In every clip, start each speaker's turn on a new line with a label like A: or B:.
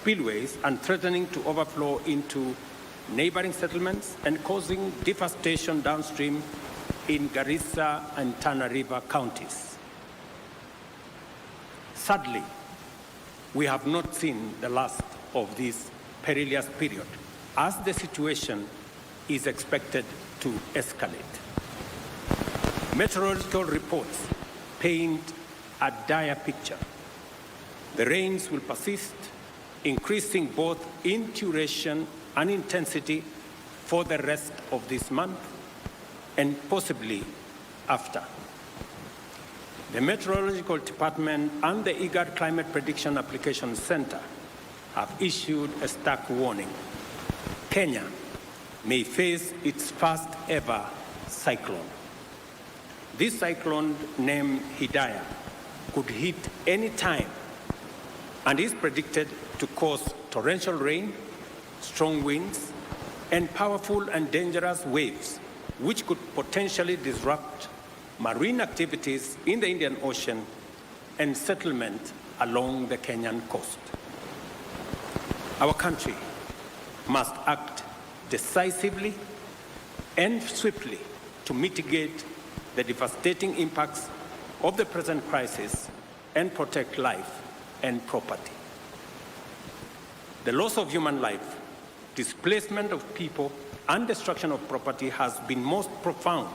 A: spillways and threatening to overflow into neighboring settlements and causing devastation downstream in Garissa and Tana River counties. Sadly, we have not seen the last of this perilous period, as the situation is expected to escalate. Meteorological reports paint a dire picture. The rains will persist, increasing both in duration and intensity for the rest of this month and possibly after. The Meteorological Department and the IGAD Climate Prediction Application Center have issued a stark warning. Kenya may face its first ever cyclone. This cyclone, named Hidaya, could hit any time and is predicted to cause torrential rain, strong winds, and powerful and dangerous waves, which could potentially disrupt marine activities in the Indian Ocean and settlement along the Kenyan coast. Our country must act decisively and swiftly to mitigate the devastating impacts of the present crisis and protect life and property. The loss of human life, displacement of people, and destruction of property has been most profound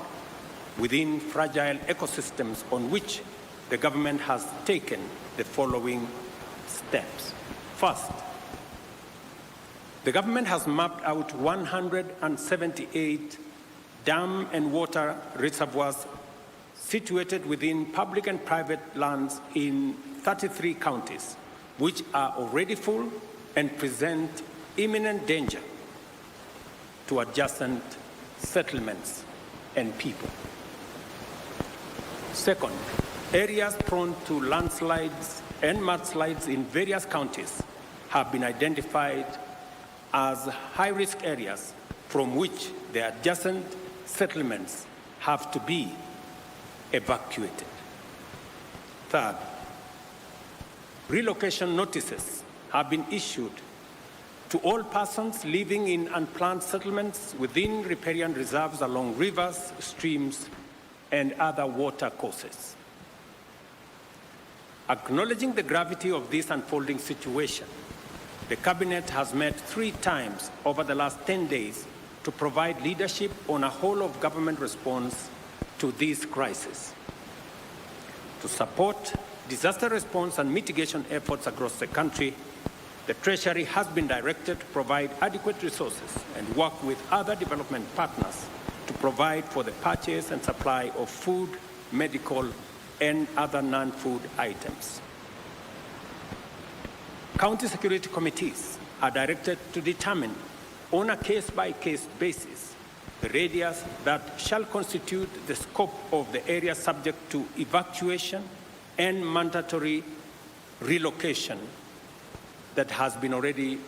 A: within fragile ecosystems, on which the government has taken the following steps. First, the government has mapped out 178 dam and water reservoirs situated within public and private lands in 33 counties, which are already full and present imminent danger to adjacent settlements and people. Second, areas prone to landslides and mudslides in various counties have been identified as high-risk areas from which the adjacent settlements have to be evacuated. Third, relocation notices have been issued to all persons living in unplanned settlements within riparian reserves along rivers, streams, and other water courses. Acknowledging the gravity of this unfolding situation, the Cabinet has met 3 times over the last 10 days to provide leadership on a whole-of-government response to this crisis. To support disaster response and mitigation efforts across the country, the Treasury has been directed to provide adequate resources and work with other development partners to provide for the purchase and supply of food, medical, and other non-food items. County security committees are directed to determine on a case-by-case basis the radius that shall constitute the scope of the area subject to evacuation and mandatory relocation that has already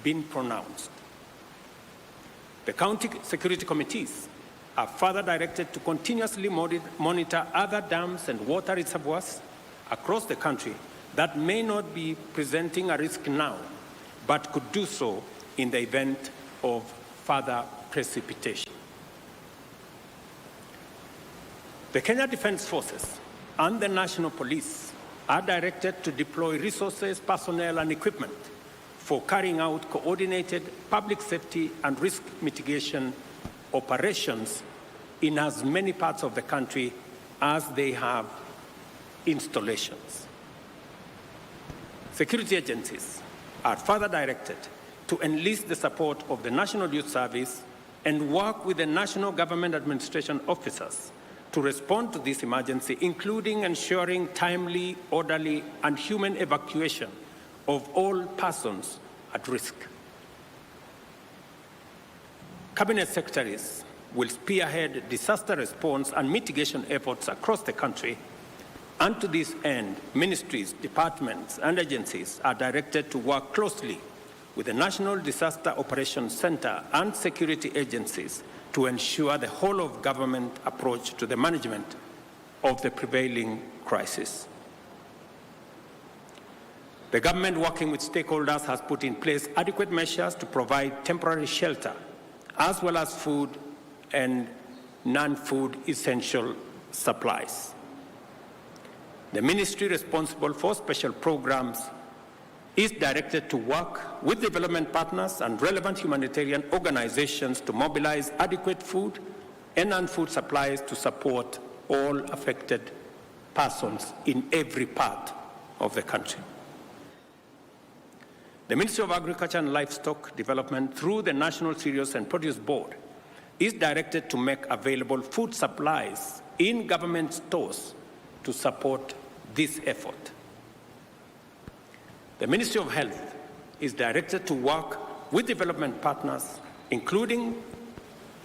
A: been pronounced. The county security committees are further directed to continuously monitor other dams and water reservoirs across the country that may not be presenting a risk now, but could do so in the event of further precipitation. The Kenya Defence Forces and the National Police are directed to deploy resources, personnel, and equipment for carrying out coordinated public safety and risk mitigation operations in as many parts of the country as they have installations. Security agencies are further directed to enlist the support of the National Youth Service and work with the National Government Administration officers to respond to this emergency, including ensuring timely, orderly, and human evacuation of all persons at risk. Cabinet secretaries will spearhead disaster response and mitigation efforts across the country, and to this end, ministries, departments, and agencies are directed to work closely with the National Disaster Operations Center and security agencies to ensure the whole-of-government approach to the management of the prevailing crisis. The government, working with stakeholders, has put in place adequate measures to provide temporary shelter, as well as food and non-food essential supplies. The ministry responsible for special programs is directed to work with development partners and relevant humanitarian organizations to mobilize adequate food and non-food supplies to support all affected persons in every part of the country. The Ministry of Agriculture and Livestock Development, through the National Cereals and Produce Board, is directed to make available food supplies in government stores to support this effort. The Ministry of Health is directed to work with development partners, including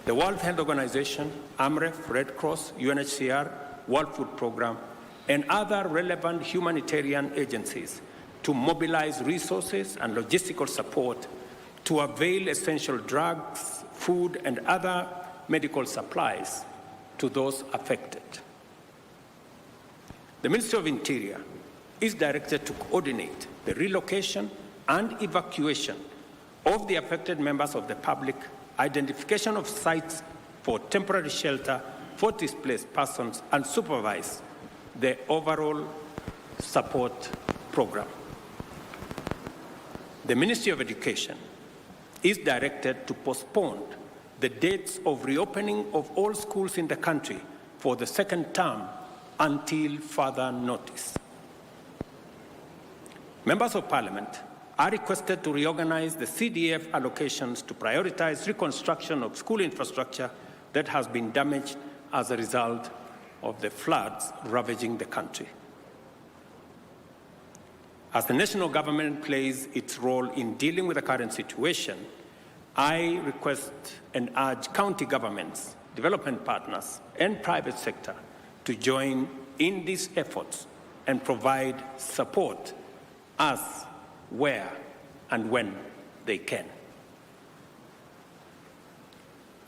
A: the World Health Organization, AMREF, Red Cross, UNHCR, World Food Programme, and other relevant humanitarian agencies to mobilize resources and logistical support to avail essential drugs, food, and other medical supplies to those affected. The Ministry of Interior is directed to coordinate the relocation and evacuation of the affected members of the public, identification of sites for temporary shelter for displaced persons, and supervise the overall support program. The Ministry of Education is directed to postpone the dates of reopening of all schools in the country for the second term until further notice. Members of Parliament are requested to reorganize the CDF allocations to prioritize reconstruction of school infrastructure that has been damaged as a result of the floods ravaging the country. As the national government plays its role in dealing with the current situation, I request and urge county governments, development partners, and private sector to join in these efforts and provide support as, where, and when they can.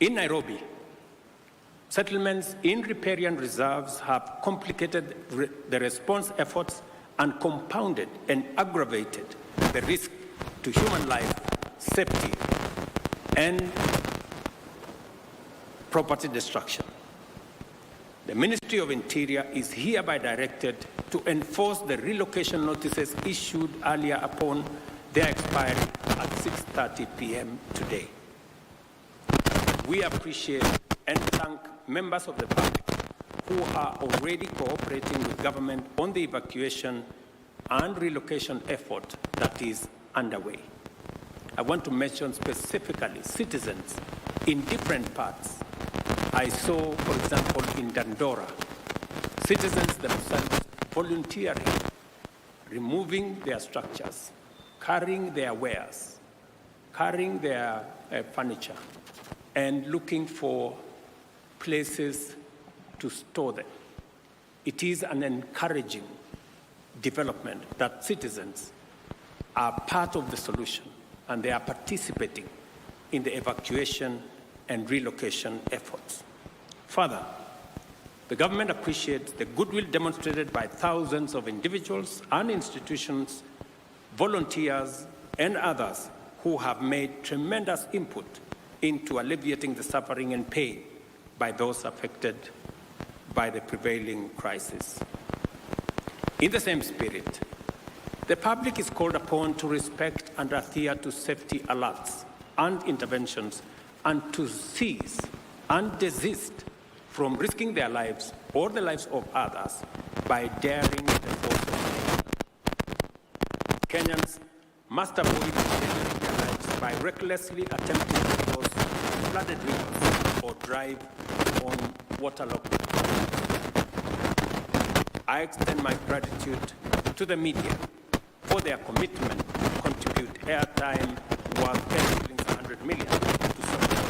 A: In Nairobi, settlements in riparian reserves have complicated the response efforts and compounded and aggravated the risk to human life, safety, and property destruction. The Ministry of Interior is hereby directed to enforce the relocation notices issued earlier upon their expiry at 6:30 p.m. today. We appreciate and thank members of the public who are already cooperating with government on the evacuation and relocation effort that is underway. I want to mention specifically citizens in different parts. I saw, for example, in Dandora, citizens themselves volunteering, removing their structures, carrying their wares, carrying their furniture, and looking for places to store them. It is an encouraging development that citizens are part of the solution and they are participating in the evacuation and relocation efforts. Further, the government appreciates the goodwill demonstrated by thousands of individuals and institutions, volunteers, and others who have made tremendous input into alleviating the suffering and pain by those affected by the prevailing crisis. In the same spirit, the public is called upon to respect and adhere to safety alerts and interventions and to cease and desist from risking their lives or the lives of others by daring the force of nature. Kenyans must avoid endangering their lives by recklessly attempting to cross flooded rivers or drive on waterlogged roads. I extend my gratitude to the media for their commitment to contribute airtime worth 10 shillings 100 million to support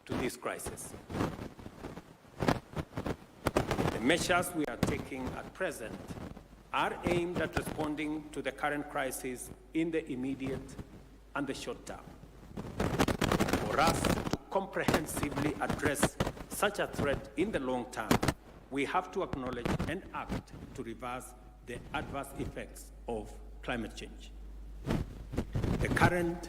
A: to this crisis. The measures we are taking at present are aimed at responding to the current crisis in the immediate and the short term. For us to comprehensively address such a threat in the long term, we have to acknowledge and act to reverse the adverse effects of climate change. The current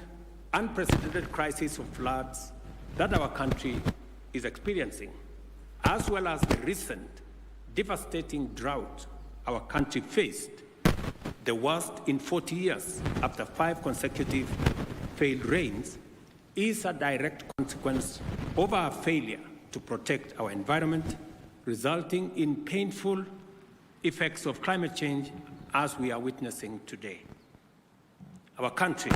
A: unprecedented crisis of floods that our country is experiencing, as well as the recent devastating drought our country faced, the worst in 40 years after 5 consecutive failed rains, is a direct consequence of our failure to protect our environment, resulting in painful effects of climate change as we are witnessing today. Our country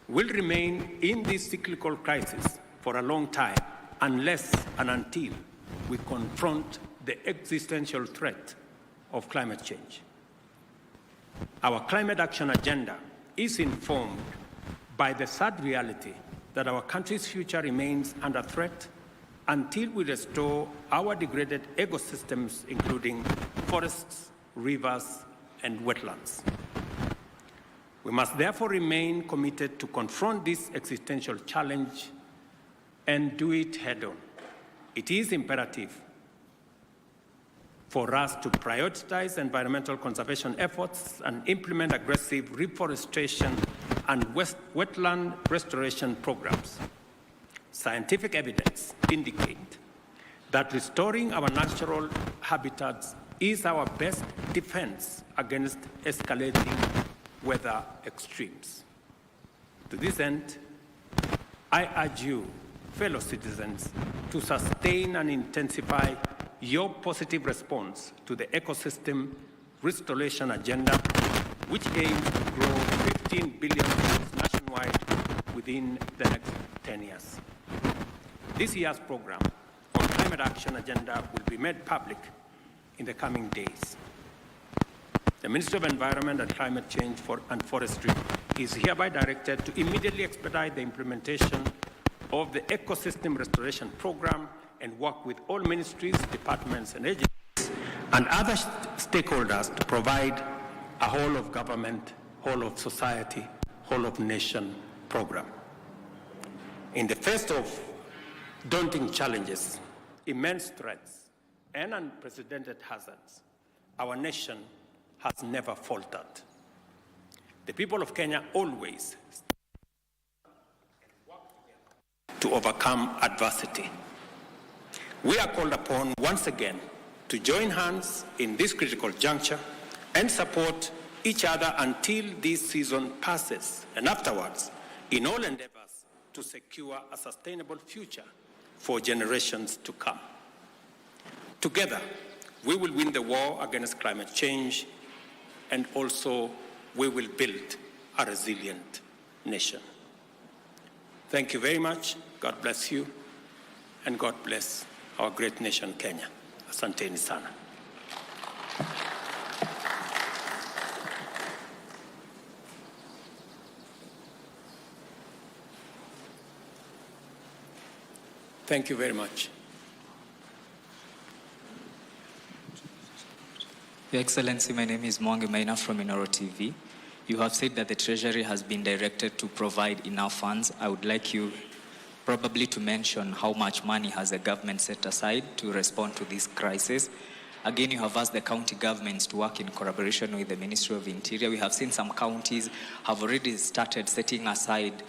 A: will remain in this cyclical crisis for a long time unless and until we confront the existential threat of climate change. Our climate action agenda is informed by the sad reality that our country's future remains under threat until we restore our degraded ecosystems, including forests, rivers, and wetlands. We must therefore remain committed to confront this existential challenge and do it head-on. It is imperative for us to prioritize environmental conservation efforts and implement aggressive reforestation and wetland restoration programs. Scientific evidence indicates that restoring our natural habitats is our best defense against escalating weather extremes. To this end, I urge you, fellow citizens, to sustain and intensify your positive response to the ecosystem restoration agenda, which aims to grow 15 billion nationwide within the next 10 years. This year's program on climate action agenda will be made public in the coming days. The Ministry of Environment and Climate Change and Forestry is hereby directed to immediately expedite the implementation of the Ecosystem Restoration Program and work with all ministries, departments, and agencies and other stakeholders to provide a whole of government, whole of society, whole of nation program. In the face of daunting challenges, immense threats, and unprecedented hazards, our nation has never faltered. The people of Kenya always work together to overcome adversity. We are called upon once again to join hands in this critical juncture and support each other until this season passes, and afterwards, in all endeavors to secure a sustainable future for generations to come. Together, we will win the war against climate change, and also we will build a resilient nation. Thank you very much. God bless you, and God bless our great nation, Kenya. Asanteni sana. Thank you very much.
B: Your Excellency, my name is Mwangi Maina from Inoro TV. You have said that the Treasury has been directed to provide enough funds. I would like you probably to mention how much money has the government set aside to respond to this crisis. Again, you have asked the county governments to work in collaboration with the Ministry of Interior. We have seen some counties have already started setting aside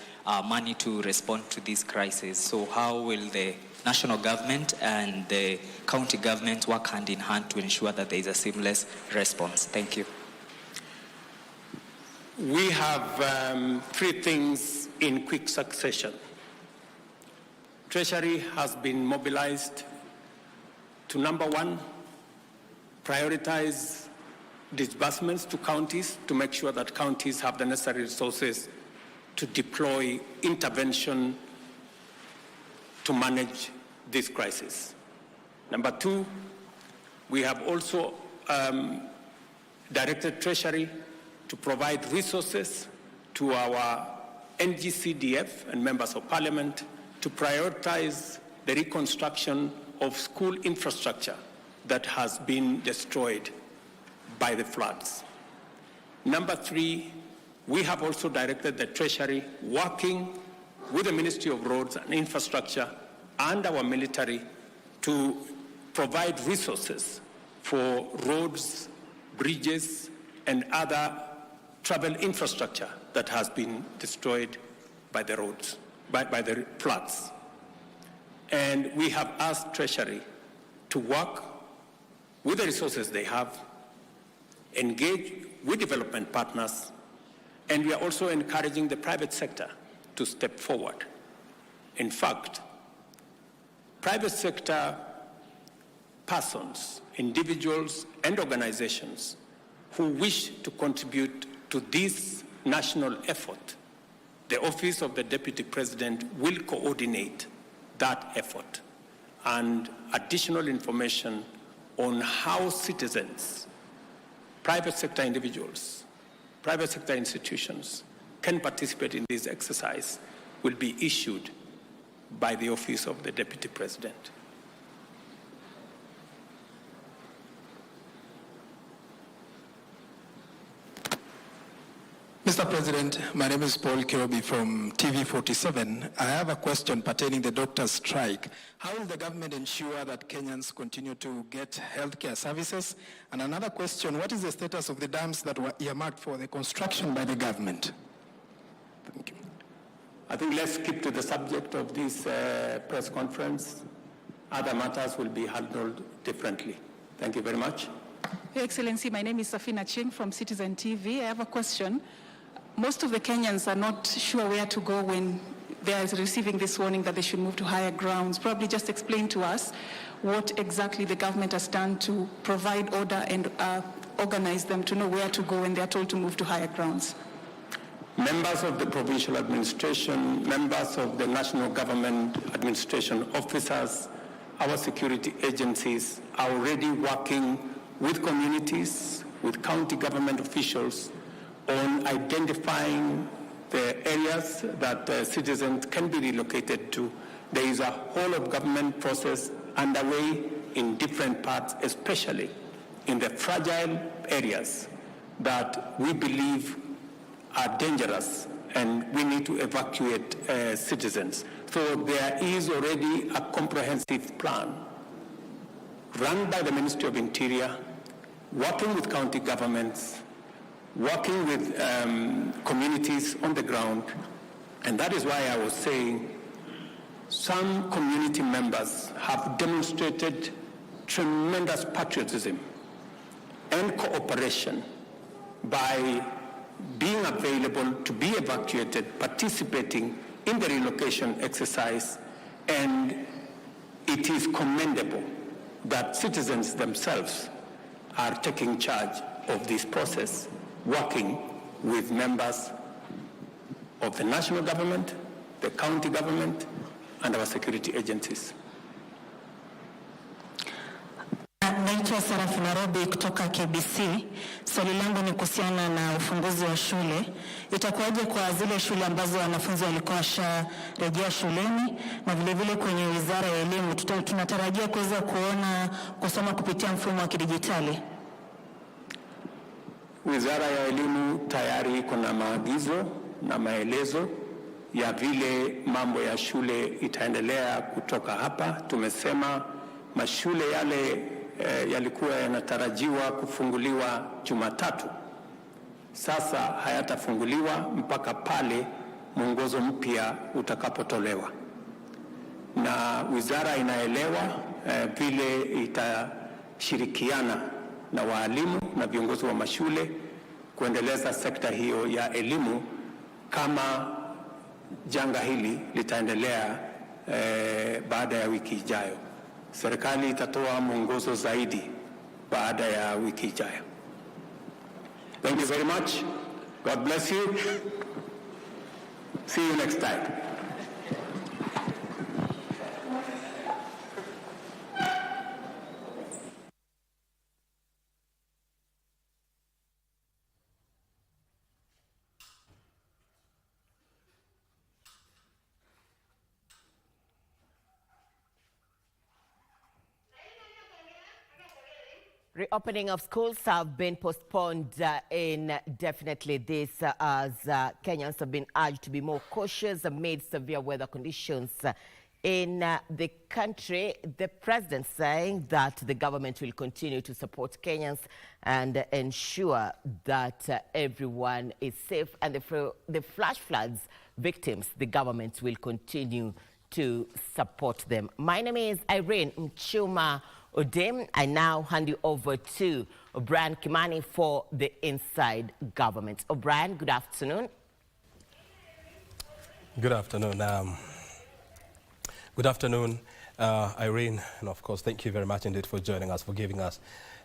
B: money to respond to this crisis. So how will the national government and the county government work hand in hand to ensure that there is a seamless response? Thank you.
A: We have 3 things in quick succession. Treasury has been mobilized to, number 1, prioritize disbursements to counties to make sure that counties have the necessary resources to deploy intervention to manage this crisis. Number 2, we have also directed Treasury to provide resources to our NGCDF and members of Parliament to prioritize the reconstruction of school infrastructure that has been destroyed by the floods. Number 3, we have also directed the Treasury, working with the Ministry of Roads and Infrastructure and our military, to provide resources for roads, bridges, and other travel infrastructure that has been destroyed by the roads, by the floods. And we have asked Treasury to work with the resources they have, engage with development partners, and we are also encouraging the private sector to step forward. In fact, private sector persons, individuals, and organizations who wish to contribute to this national effort, the Office of the Deputy President will coordinate that effort. And additional information on how citizens, private sector individuals, private sector institutions can participate in this exercise will be issued by the Office of the Deputy President.
C: Mr. President, my name is Paul Kirobi from TV47. I have a question pertaining to the doctors' strike. How will the government ensure that Kenyans continue to get healthcare services? And another question, what is the status of the dams that were earmarked for the construction by the government? Thank you.
A: I think let's keep to the subject of this press conference. Other matters will be handled differently. Thank you very much.
D: Your Excellency, my name is Safina Ching from Citizen TV. I have a question. Most of the Kenyans are not sure where to go when they are receiving this warning that they should move to higher grounds. Probably just explain to us what exactly the government has done to provide order and organize them to know where to go when they are told to move to higher grounds.
A: Members of the provincial administration, members of the national government administration officers, our security agencies are already working with communities, with county government officials on identifying the areas that citizens can be relocated to. There is a whole of government process underway in different parts, especially in the fragile areas that we believe are dangerous and we need to evacuate citizens. So there is already a comprehensive plan run by the Ministry of Interior, working with county governments, working with communities on the ground, and that is why I was saying some community members have demonstrated tremendous patriotism and cooperation by being available to be evacuated, participating in the relocation exercise, and it is commendable that citizens themselves are taking charge of this process, working with members of the national government, the county government, and our security agencies.
E: Naitwa Sarafu Nairobi kutoka KBC. Swali langu ni kuhusiana na ufunguzi wa shule. Itakuwaje kwa zile shule ambazo wanafunzi walikuwa washarejea shuleni, na vile vile kwenye Wizara ya Elimu tunatarajia kuweza kuona kusoma kupitia mfumo wa kidijitali?
A: Wizara ya Elimu tayari kuna maagizo na maelezo ya vile mambo ya shule itaendelea kutoka hapa. Tumesema mashule yale yalikuwa yanatarajiwa kufunguliwa Jumatatu, sasa hayatafunguliwa mpaka pale mwongozo mpya utakapotolewa, na wizara inaelewa vile itashirikiana na waalimu na viongozi wa mashule kuendeleza sekta hiyo ya elimu kama janga hili litaendelea baada ya wiki ijayo. Serikali itatoa mwongozo zaidi baada ya wiki ijayo. Thank you very much. God bless you. See you next time.
F: Reopening of schools have been postponed indefinitely. This as Kenyans have been urged to be more cautious amid severe weather conditions in the country. The president saying that the government will continue to support Kenyans and ensure that everyone is safe, and the flash floods victims, the government will continue to support them. My name is Irene Mchuma Odem. I now hand you over to O'Brien Kimani for the Inside Government. O'Brien, good afternoon.
G: Good afternoon. Good afternoon, Irene, and of course, thank you very much indeed for joining us, for giving us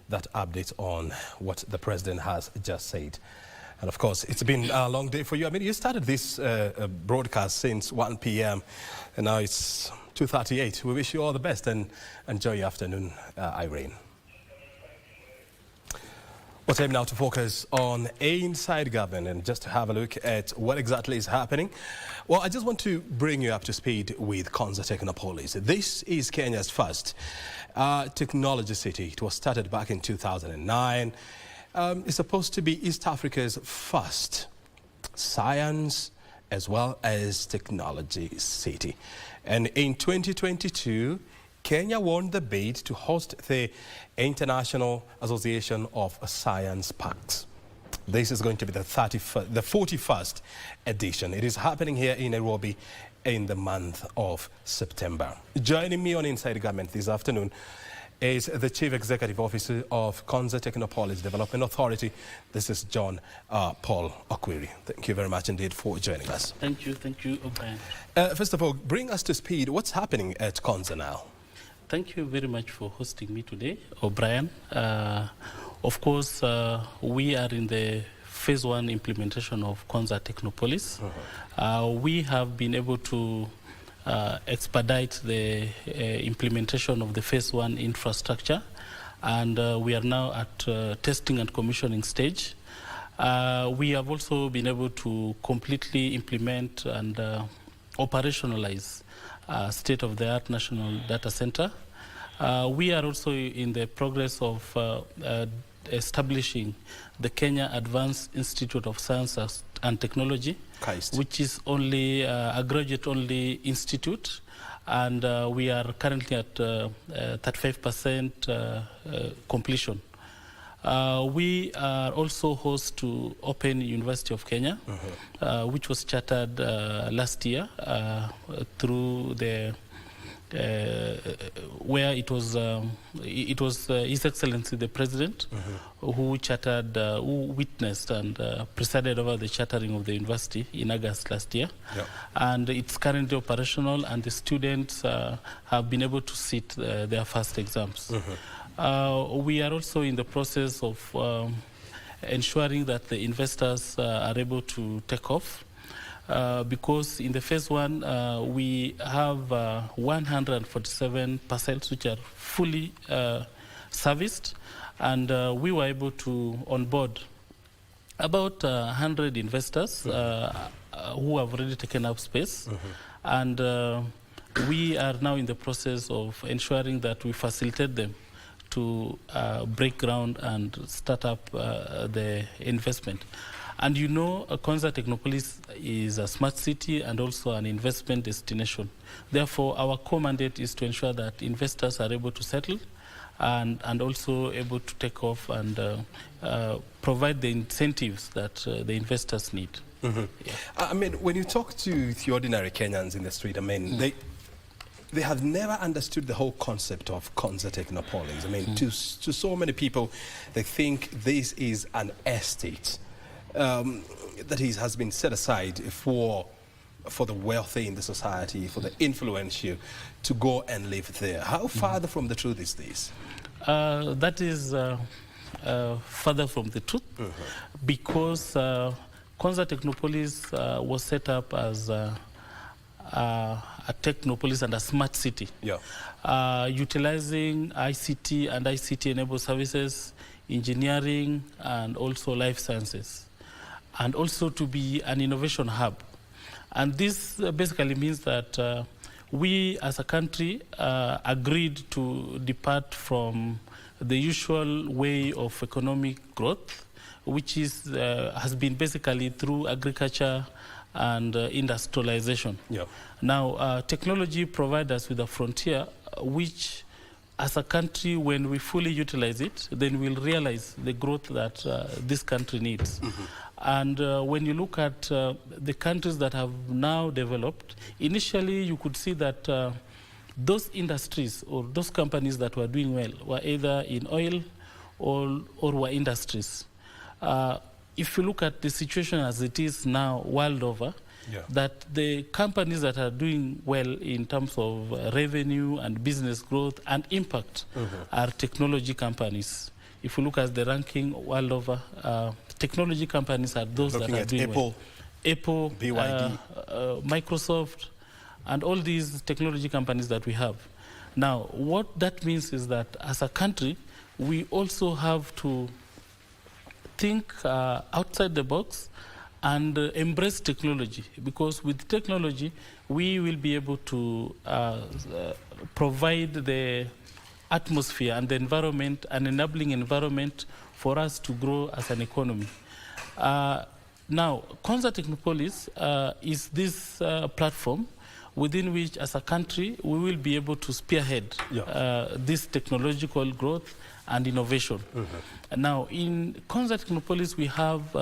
G: that update on what the president has just said. And of course, it's been a long day for you. I mean, you started this broadcast since 1 p.m. and now it's 2:38. We wish you all the best and enjoy your afternoon, Irene. Well, time now to focus on Inside Government and just to have a look at what exactly is happening. Well, I just want to bring you up to speed with Konza Technopolis. This is Kenya's first technology city. It was started back in 2009. It's supposed to be East Africa's first science as well as technology city. And in 2022, Kenya won the bid to host the International Association of Science Parks. This is going to be the 41st edition. It is happening here in Nairobi in the month of September. Joining me on Inside Government this afternoon is the Chief Executive Officer of Konza Technopolis Development Authority. This is John Paul Okwiri. Thank you very much indeed for joining us.
H: Thank you, O'Brien.
G: First of all, bring us to speed. What's happening at Konza now?
H: Thank you very much for hosting me today, O'Brien. Of course, we are in the phase 1 implementation of Konza Technopolis. We have been able to expedite the implementation of the phase 1 infrastructure, and we are now at testing and commissioning stage. We have also been able to completely implement and operationalize state-of-the-art national data center. We are also in the progress of establishing the Kenya Advanced Institute of Science and Technology, which is only a graduate-only institute, and we are currently at 35% completion. We are also host to Open University of Kenya, which was chartered last year through the where it was His Excellency the President who chartered, who witnessed and presided over the chartering of the university in August last year. And it's currently operational, and the students have been able to sit their first exams. We are also in the process of ensuring that the investors are able to take off. Because in the phase 1, we have 147 parcels which are fully serviced, and we were able to onboard about 100 investors who have already taken up space. And we are now in the process of ensuring that we facilitate them to break ground and start up the investment. And you know, Konza Technopolis is a smart city and also an investment destination. Therefore, our core mandate is to ensure that investors are able to settle and also able to take off and provide the incentives that the investors need.
G: I mean, when you talk to the ordinary Kenyans in the street, I mean, they have never understood the whole concept of Konza Technopolis. I mean, to so many people, they think this is an estate that has been set aside for the wealthy in the society, for the influential to go and live there. How far from the truth is this?
H: That is further from the truth, because Konza Technopolis was set up as a technopolis and a smart city, utilizing ICT and ICT-enabled services, engineering, and also life sciences, and also to be an innovation hub. And this basically means that we as a country agreed to depart from the usual way of economic growth, which is, has been basically through agriculture and industrialization.
G: Yeah.
H: Now, technology provides us with a frontier which, as a country, when we fully utilize it, then we'll realize the growth that this country needs. And when you look at the countries that have now developed, initially you could see that those industries or those companies that were doing well were either in oil or were industries. If you look at the situation as it is now world over, that the companies that are doing well in terms of revenue and business growth and impact are technology companies. If you look at the ranking world over, technology companies are those that are doing well. Apple, BYD, Microsoft, and all these technology companies that we have. Now, what that means is that as a country, we also have to think outside the box and embrace technology, because with technology, we will be able to provide the atmosphere and the environment, an enabling environment for us to grow as an economy. Now, Konza Technopolis is this platform within which, as a country, we will be able to spearhead this technological growth and innovation. Now, in Konza Technopolis, we have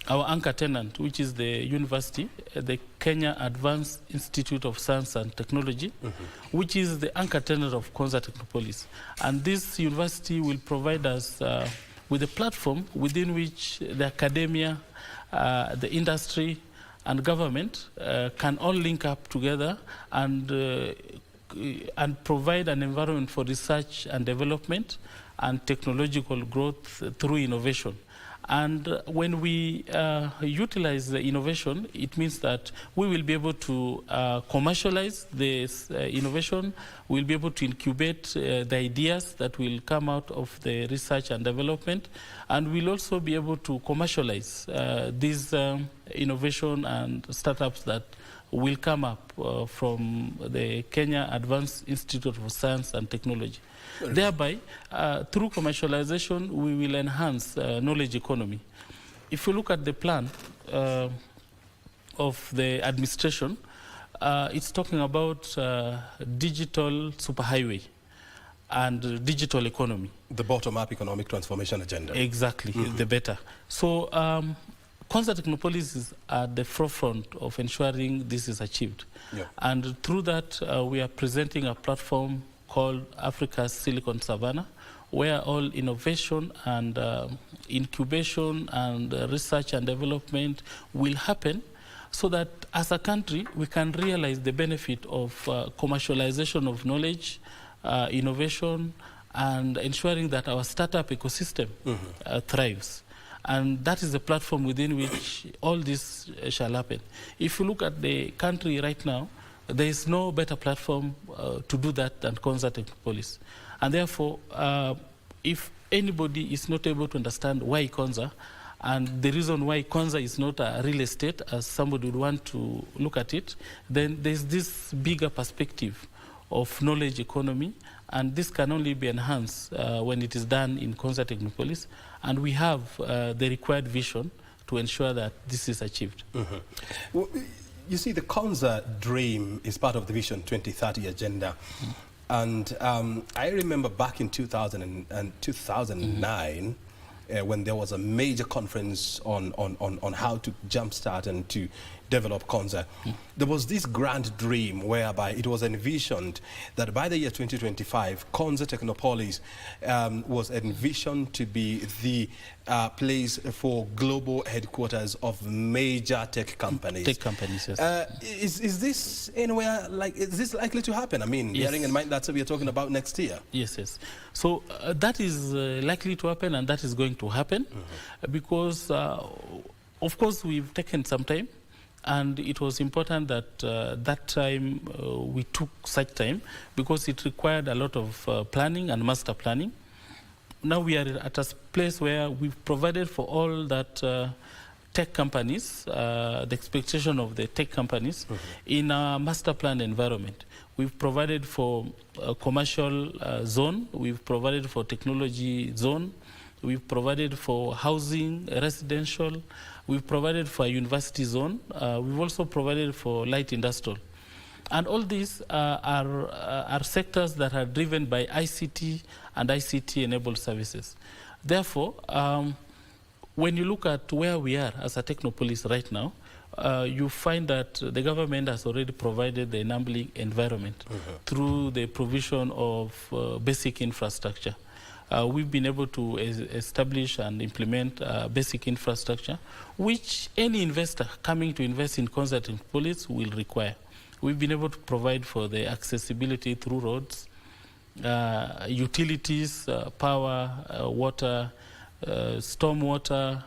H: our anchor tenant, which is the university, the Kenya Advanced Institute of Science and Technology, which is the anchor tenant of Konza Technopolis. And this university will provide us with a platform within which the academia, the industry, and government can all link up together and provide an environment for research and development and technological growth through innovation. And when we utilize the innovation, it means that we will be able to commercialize this innovation. We'll be able to incubate the ideas that will come out of the research and development. And we'll also be able to commercialize these innovation and startups that will come up from the Kenya Advanced Institute of Science and Technology. Thereby, through commercialization, we will enhance knowledge economy. If you look at the plan of the administration, it's talking about digital superhighway and digital economy.
G: The bottom-up economic transformation agenda.
H: Exactly, the better. So, Konza Technopolis is at the forefront of ensuring this is achieved. And through that, we are presenting a platform called Africa's Silicon Savannah, where all innovation and incubation and research and development will happen, so that as a country we can realize the benefit of commercialization of knowledge, innovation, and ensuring that our startup ecosystem thrives. And that is the platform within which all this shall happen. If you look at the country right now, there is no better platform to do that than Konza Technopolis. And therefore, if anybody is not able to understand why Konza, and the reason why Konza is not a real estate, as somebody would want to look at it, then there's this bigger perspective of knowledge economy, and this can only be enhanced when it is done in Konza Technopolis, and we have the required vision to ensure that this is achieved.
G: Well, you see, the Konza dream is part of the Vision 2030 agenda. And I remember back in 2009, when there was a major conference on how to jumpstart and to develop Konza, there was this grand dream whereby it was envisioned that by the year 2025, Konza Technopolis was envisioned to be the place for global headquarters of major tech companies.
H: Tech companies, yes.
G: Is this anywhere, like, is this likely to happen? I mean,
H: Yes.
G: bearing in mind that's what we are talking about next year.
H: Yes, yes. So that is likely to happen, and that is going to happen because, of course, we've taken some time, and it was important that that time we took such time because it required a lot of planning and master planning. Now we are at a place where we've provided for all that tech companies, the expectation of the tech companies in a master plan environment. We've provided for a commercial zone, we've provided for technology zone, We've provided for housing, residential. We've provided for a university zone. We've also provided for light industrial. And all these are sectors that are driven by ICT and ICT-enabled services. Therefore, when you look at where we are as a Technopolis right now, you find that the government has already provided the enabling environment through the provision of basic infrastructure. We've been able to establish and implement basic infrastructure, which any investor coming to invest in Konza Technopolis will require. We've been able to provide for the accessibility through roads, utilities, power, water, stormwater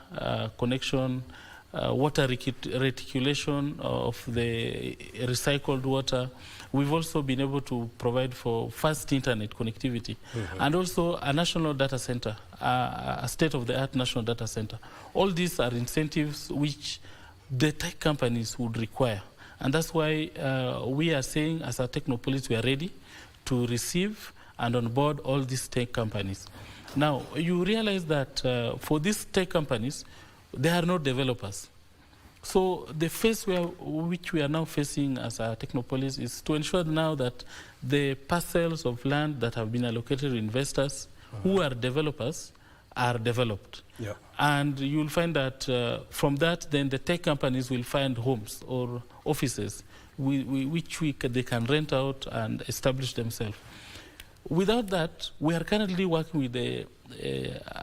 H: connection, water reticulation of the recycled water. We've also been able to provide for fast internet connectivity and also a national data center, a state-of-the-art national data center. All these are incentives which the tech companies would require. And that's why we are saying as a Technopolis, we are ready to receive and onboard all these tech companies. Now, you realize that for these tech companies, they are not developers. So the phase which we are now facing as a Technopolis is to ensure now that the parcels of land that have been allocated to investors who are developers are developed. Yeah. And you'll find that from that, then the tech companies will find homes or offices which they can rent out and establish themselves. Without that, we are currently working with the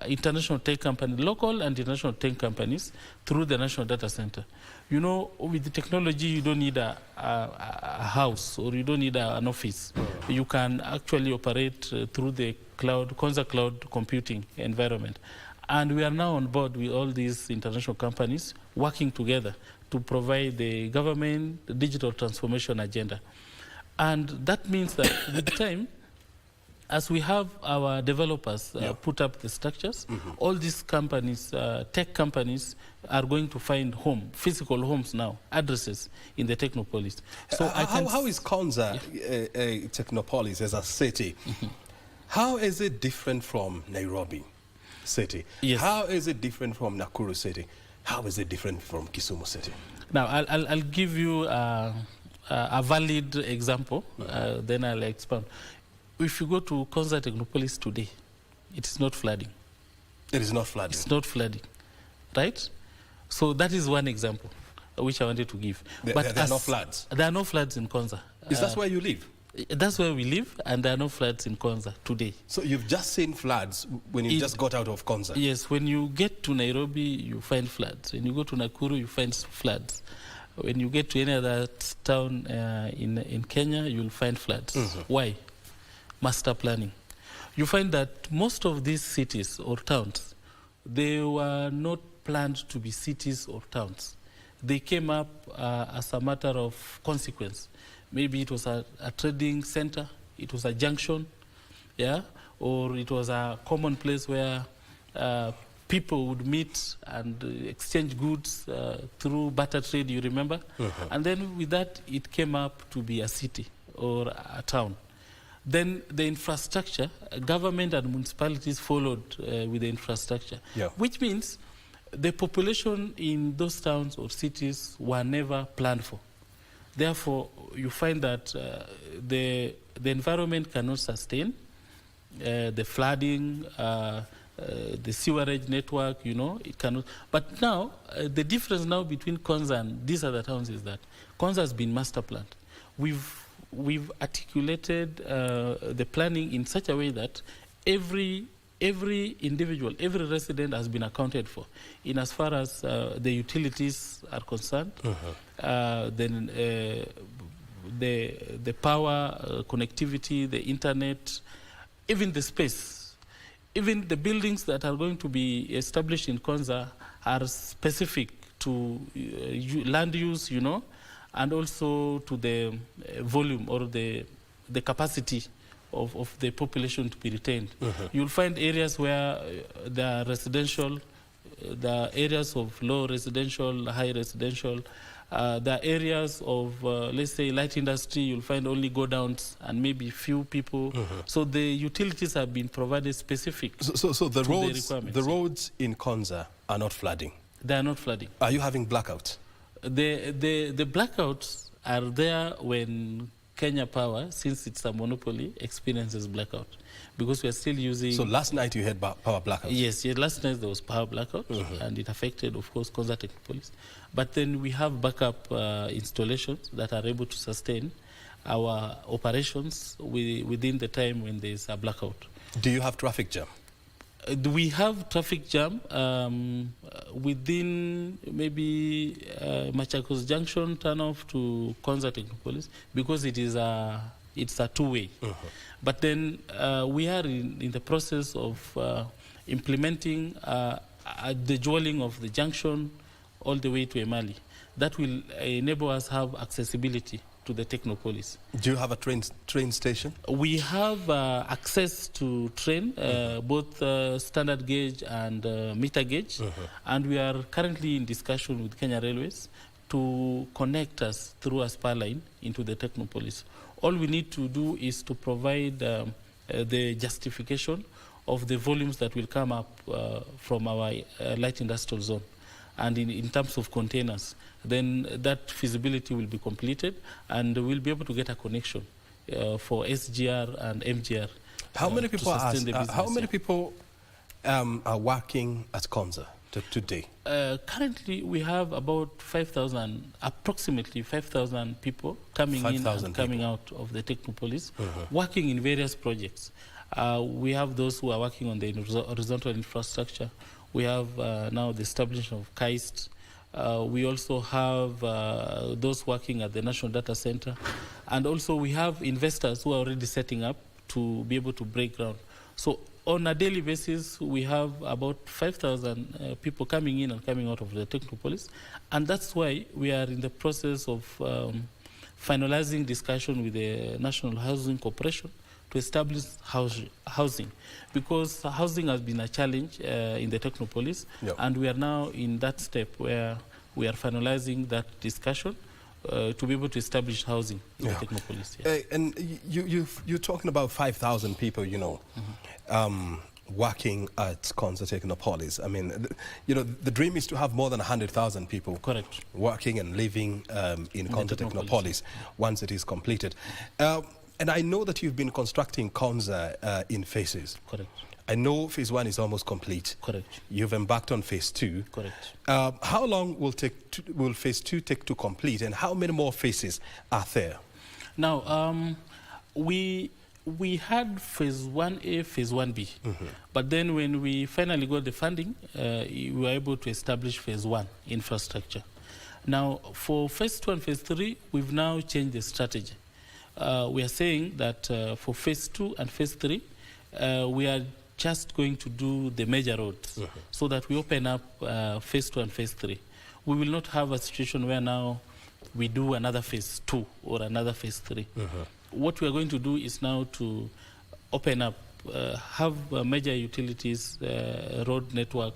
H: international tech company, local and international tech companies through the National Data Center. You know, with the technology, you don't need a house or you don't need an office. You can actually operate through the cloud, Konza cloud computing environment. And we are now on board with all these international companies working together to provide the government the digital transformation agenda. And that means that with time, as we have our developers put up the structures, all these companies, tech companies, are going to find physical homes now, addresses in the Technopolis. So
G: how is Konza Technopolis as a city? How is it different from Nairobi city? Yes. How is it different from Nakuru city? How is it different from Kisumu city?
H: Now, I'll give you a valid example, then I'll expand. If you go to Konza Technopolis today, it is not flooding.
G: It is not flooding?
H: It's not flooding, right? So that is one example which I wanted to give.
G: There are no floods?
H: There are no floods in Konza.
G: Is that where you live?
H: That's where we live, and there are no floods in Konza today.
G: So you've just seen floods when you just got out of Konza?
H: Yes, when you get to Nairobi, you find floods. When you go to Nakuru, you find floods. When you get to any other town in Kenya, you'll find floods. Why? Master planning. You find that most of these cities or towns, they were not planned to be cities or towns. They came up as a matter of consequence. Maybe it was a trading center, it was a junction, or it was a common place where people would meet and exchange goods through barter trade, you remember? And then with that, it came up to be a city or a town. Then the infrastructure, government and municipalities followed with the infrastructure, which means the population in those towns or cities were never planned for. Therefore, you find that the environment cannot sustain the flooding, the sewerage network, it cannot. But now, the difference now between Konza and these other towns is that Konza has been master planned. We've articulated the planning in such a way that every individual, every resident has been accounted for in as far as the utilities are concerned, then the power, connectivity, the internet, even the space, even the buildings that are going to be established in Konza are specific to land use, and also to the volume or the capacity of the population to be retained. You'll find areas where there are residential, there are areas of low residential, high residential, There are areas of, let's say, light industry, you'll find only go-downs and maybe few people. So the utilities have been provided specific
G: So the
H: to
G: roads,
H: the requirements.
G: the roads in Konza are not flooding?
H: They are not flooding.
G: Are you having blackouts?
H: The blackouts are there when Kenya Power, since it's a monopoly, experiences blackout. Because we are still using...
G: So last night you had power blackouts?
H: Yes, last night there was power blackout, and it affected, of course, Konza Technopolis. But then we have backup installations that are able to sustain our operations within the time when there's a blackout.
G: Do you have traffic jam?
H: We have traffic jam within maybe Machakos Junction turnoff to Konza Technopolis, because it's a two-way. But then we are in the process of implementing the dualing of the junction all the way to Emali. That will enable us to have accessibility to the Technopolis.
G: Do you have a train station?
H: We have access to train, both standard gauge and meter gauge, and we are currently in discussion with Kenya Railways to connect us through a spur line into the Technopolis. All we need to do is to provide the justification of the volumes that will come up from our light industrial zone. And in terms of containers, then that feasibility will be completed, and we'll be able to get a connection for SGR and MGR.
G: How many people are working at Konza today?
H: Currently, we have about 5,000, approximately 5,000 people coming in and coming out of the Technopolis, working in various projects. We have those who are working on the horizontal infrastructure. We have now the establishment of KAIST. We also have those working at the National Data Center. And also we have investors who are already setting up to be able to break ground. So on a daily basis, we have about 5,000 people coming in and coming out of the Technopolis. And that's why we are in the process of finalizing discussion with the National Housing Corporation to establish housing, because housing has been a challenge in the Technopolis, and we are now in that step where we are finalizing that discussion to be able to establish housing in the Technopolis. Yes.
G: And you're talking about 5,000 people, you know, working at Konza Technopolis. I mean, you know, the dream is to have more than 100,000 people working and living in Konza Technopolis once it is completed. And I know that you've been constructing Konza in phases.
H: Correct.
G: I know phase 1 is almost complete.
H: Correct.
G: You've embarked on phase 2.
H: Correct.
G: How long will phase 2 take to complete, and how many more phases are there?
H: Now, we had phase 1A, phase 1B. But then when we finally got the funding, we were able to establish phase 1 infrastructure. Now, for phase 2 and phase 3, we've now changed the strategy. We are saying that for phase 2 and phase 3, we are just going to do the major roads so that we open up phase 2 and phase 3. We will not have a situation where now we do another phase 2 or another phase 3. What we are going to do is now to open up, have major utilities road network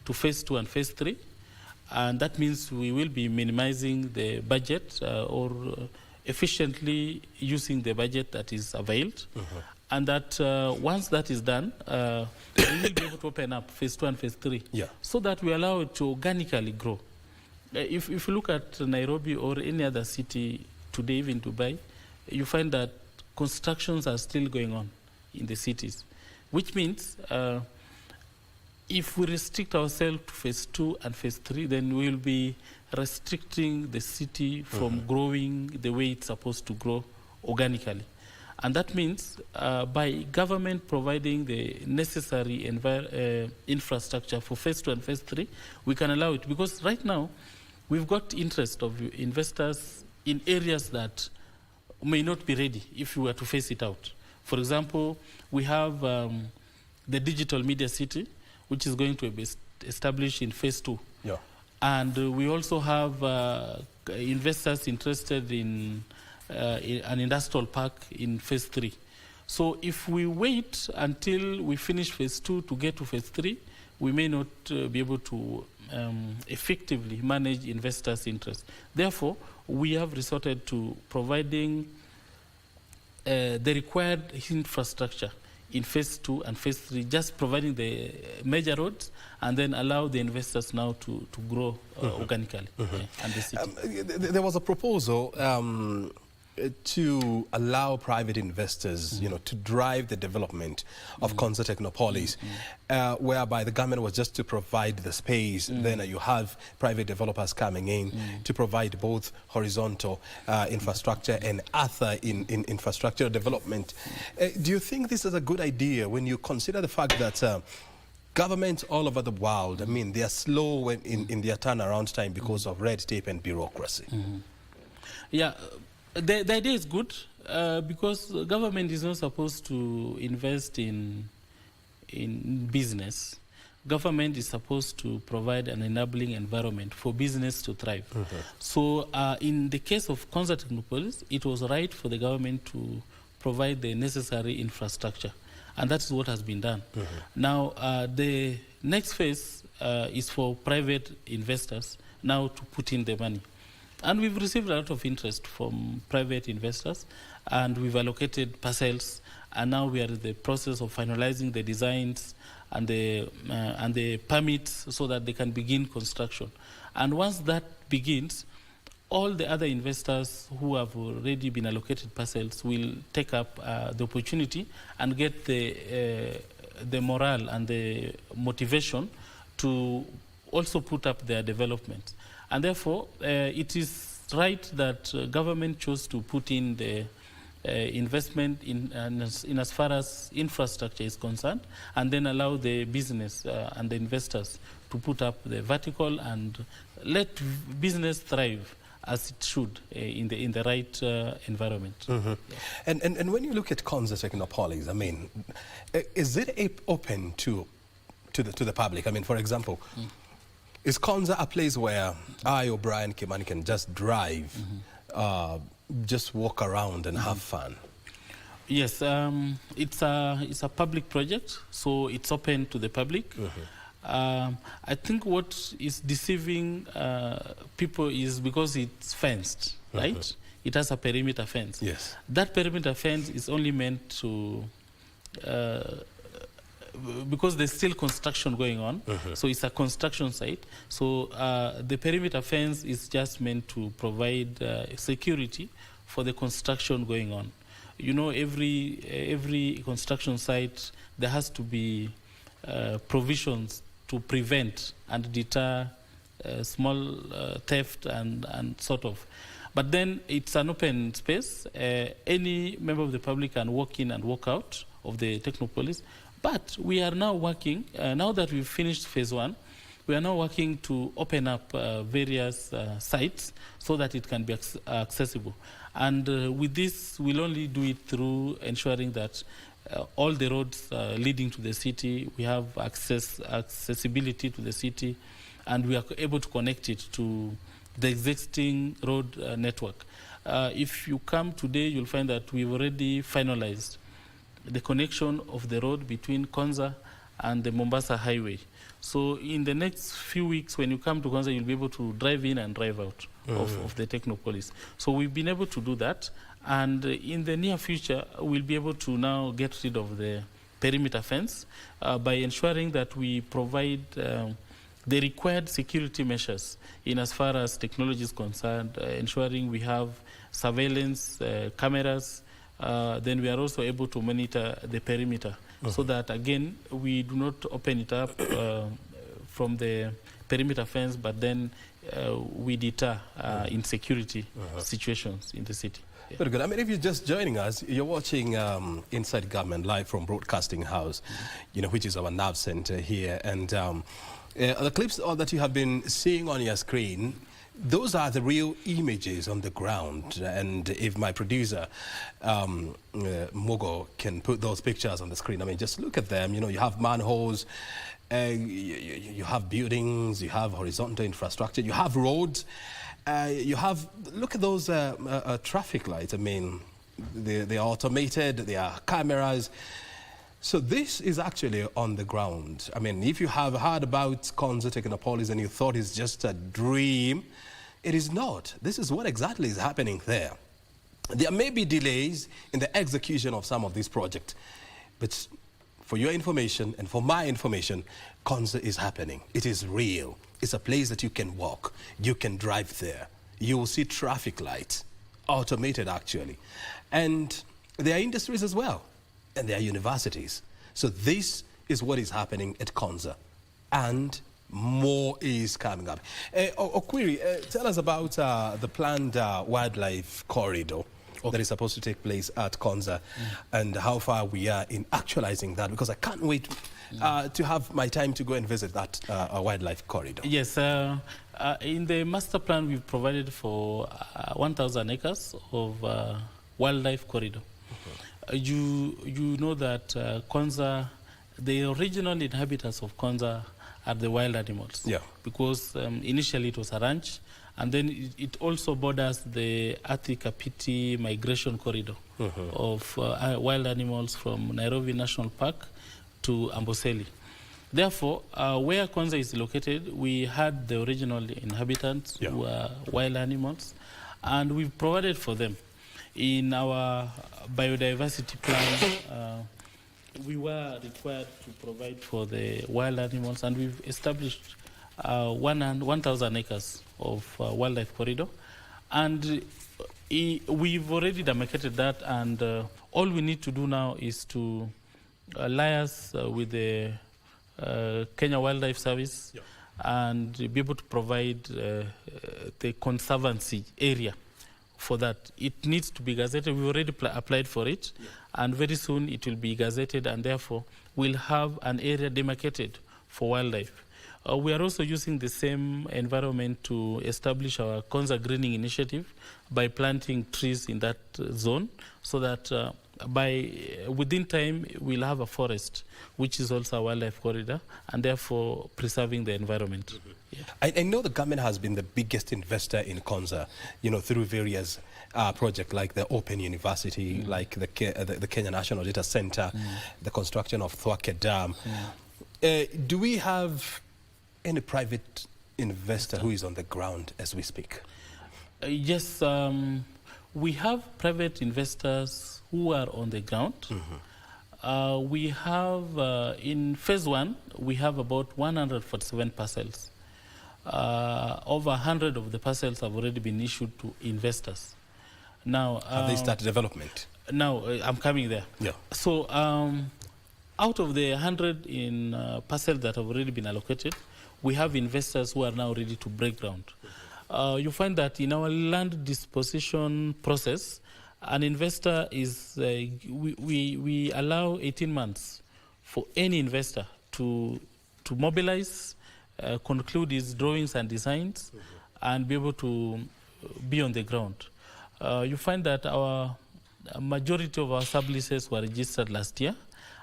H: to phase 2 and phase 3. And that means we will be minimizing the budget or efficiently using the budget that is availed, and that once that is done, we will be able to open up phase 2 and phase 3, so that we allow it to organically grow. If you look at Nairobi or any other city today, even Dubai, you find that constructions are still going on in the cities, which means if we restrict ourselves to phase 2 and phase 3, then we will be restricting the city from growing the way it's supposed to grow organically. And that means by government providing the necessary infrastructure for phase 2 and phase 3, we can allow it. Because right now, we've got interest of investors in areas that may not be ready if we were to phase it out. For example, we have the digital media city, which is going to be established in phase 2. And we also have investors interested in an industrial park in phase 3. So if we wait until we finish phase 2 to get to phase 3, we may not be able to effectively manage investors' interests. Therefore, we have resorted to providing the required infrastructure in phase 2 and phase 3, just providing the major roads and then allow the investors now to grow organically and the city.
G: There was a proposal to allow private investors, to drive the development of Konza Technopolis, whereby the government was just to provide the space. Then you have private developers coming in to provide both horizontal infrastructure and other infrastructure development. Do you think this is a good idea when you consider the fact that governments all over the world, they are slow in their turnaround time because of red tape and bureaucracy?
H: Yeah. The idea is good because the government is not supposed to invest in business. Government is supposed to provide an enabling environment for business to thrive. So in the case of Konza Technopolis, it was right for the government to provide the necessary infrastructure. And that's what has been done. Now, the next phase is for private investors now to put in the money. And we've received a lot of interest from private investors, and we've allocated parcels, and now we are in the process of finalizing the designs and the permits so that they can begin construction. And once that begins, all the other investors who have already been allocated parcels will take up the opportunity and get the morale and the motivation to also put up their development. And therefore, it is right that government chose to put in the investment in as far as infrastructure is concerned, and then allow the business and the investors to put up the vertical and let business thrive as it should in the right environment. Yeah.
G: And when you look at Konza Technopolis, is it open to the public? For example, is Konza a place where I or Brian Kimani can just drive, just walk around and have fun?
H: Yes, it's a public project, so it's open to the public. I think what is deceiving people is because it's fenced, right? It has a perimeter fence.
G: Yes.
H: That perimeter fence is only meant to because there's still construction going on, so it's a construction site. So the perimeter fence is just meant to provide security for the construction going on. Every construction site, there has to be provisions to prevent and deter small theft and sort of. But then it's an open space. Any member of the public can walk in and walk out of the Technopolis. But we are now working, now that we've finished phase 1, we are now working to open up various sites so that it can be accessible. And with this, we'll only do it through ensuring that all the roads leading to the city, we have accessibility to the city, and we are able to connect it to the existing road network. If you come today, you'll find that we've already finalized the connection of the road between Konza and the Mombasa Highway. So in the next few weeks, when you come to Konza, you'll be able to drive in and drive out of the Technopolis. So we've been able to do that. And in the near future, we'll be able to now get rid of the perimeter fence by ensuring that we provide the required security measures in as far as technology is concerned, ensuring we have surveillance cameras. Then we are also able to monitor the perimeter so that, again, we do not open it up from the perimeter fence, but then we deter insecurity situations in the city. Yeah.
G: Very good. If you're just joining us, you're watching Inside Government live from Broadcasting House, which is our nav center here. And the clips that you have been seeing on your screen, those are the real images on the ground. And if my producer, Mogo, can put those pictures on the screen, just look at them. You have manholes, you have buildings, you have horizontal infrastructure, you have roads, look at those traffic lights. They are automated, they are cameras. So this is actually on the ground. I mean, if you have heard about Konza Technopolis and you thought it's just a dream, it is not. This is what exactly is happening there. There may be delays in the execution of some of these projects, but for your information and for my information, Konza is happening. It is real. It's a place that you can walk. You can drive there. You will see traffic lights, automated actually. And there are industries as well, and there are universities. So this is what is happening at Konza, and more is coming up. Okwiri, tell us about the planned wildlife corridor that is supposed to take place at Konza, and how far we are in actualizing that, because I can't wait to have my time to go and visit that wildlife corridor.
H: Yes, in the master plan we've provided for 1,000 acres of wildlife corridor. You know that Konza, the original inhabitants of Konza are the wild animals.
G: Yeah.
H: Because initially it was a ranch, and then it also borders the Athi-Kapiti migration corridor of wild animals from Nairobi National Park to Amboseli. Therefore, where Konza is located, we had the original inhabitants who are wild animals, and we've provided for them. In our biodiversity plan, we were required to provide for the wild animals, and we've established 1,000 acres of wildlife corridor. And we've already demarcated that, and all we need to do now is to liaise with the Kenya Wildlife Service and be able to provide the conservancy area for that. It needs to be gazetted. We've already applied for it, and very soon it will be gazetted, and therefore we'll have an area demarcated for wildlife. We are also using the same environment to establish our Konza Greening Initiative by planting trees in that zone, so that within time we'll have a forest, which is also a wildlife corridor, and therefore preserving the environment.
G: I know the government has been the biggest investor in Konza, through various projects like the Open University, like the Kenya National Data Center, the construction of Thwake Dam. Do we have any private investor who is on the ground as we speak?
H: Yes, we have private investors who are on the ground. We have, in phase 1, we have about 147 parcels. Over 100 of the parcels have already been issued to investors. Now,
G: have they started development?
H: Now, I'm coming there.
G: Yeah.
H: So, out of the 100 in parcels that have already been allocated, we have investors who are now ready to break ground. You find that in our land disposition process, an investor is, we allow 18 months for any investor to mobilize, conclude his drawings and designs, and be able to be on the ground. You find that a majority of our subleases were registered last year,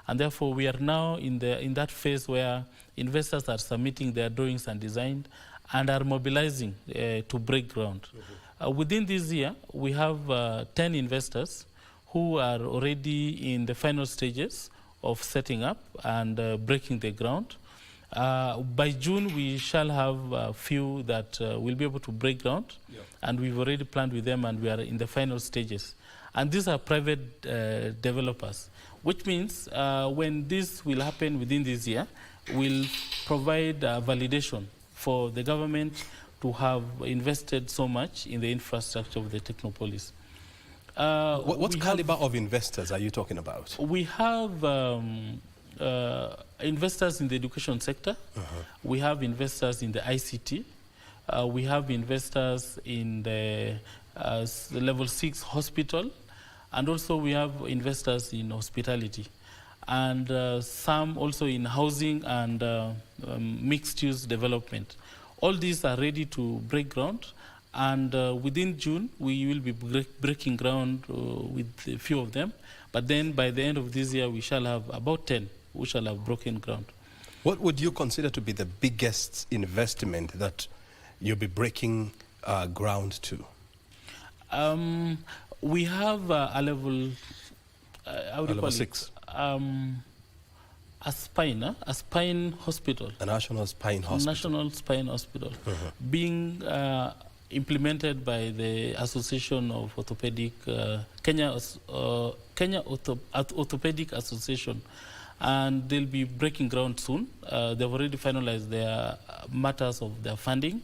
H: and therefore we are now in that phase where investors are submitting their drawings and design and are mobilizing to break ground. Within this year, we have 10 investors who are already in the final stages of setting up and breaking the ground. By June, we shall have a few that will be able to break ground, and we've already planned with them, and we are in the final stages. And these are private developers, which means when this will happen within this year, we'll provide validation for the government to have invested so much in the infrastructure of the Technopolis.
G: What caliber of investors are you talking about?
H: We have investors in the education sector. We have investors in the ICT. We have investors in the level 6 hospital. And also we have investors in hospitality. And some also in housing and mixed-use development. All these are ready to break ground, and within June we will be breaking ground with a few of them, but then by the end of this year we shall have about 10 who shall have broken ground.
G: What would you consider to be the biggest investment that you'll be breaking ground to?
H: We have a level,
G: level 6.
H: a spine hospital.
G: A national spine hospital.
H: National spine hospital being implemented by the Association of Orthopedic, Kenya Orthopedic Association, and they'll be breaking ground soon. They've already finalized their matters of their funding,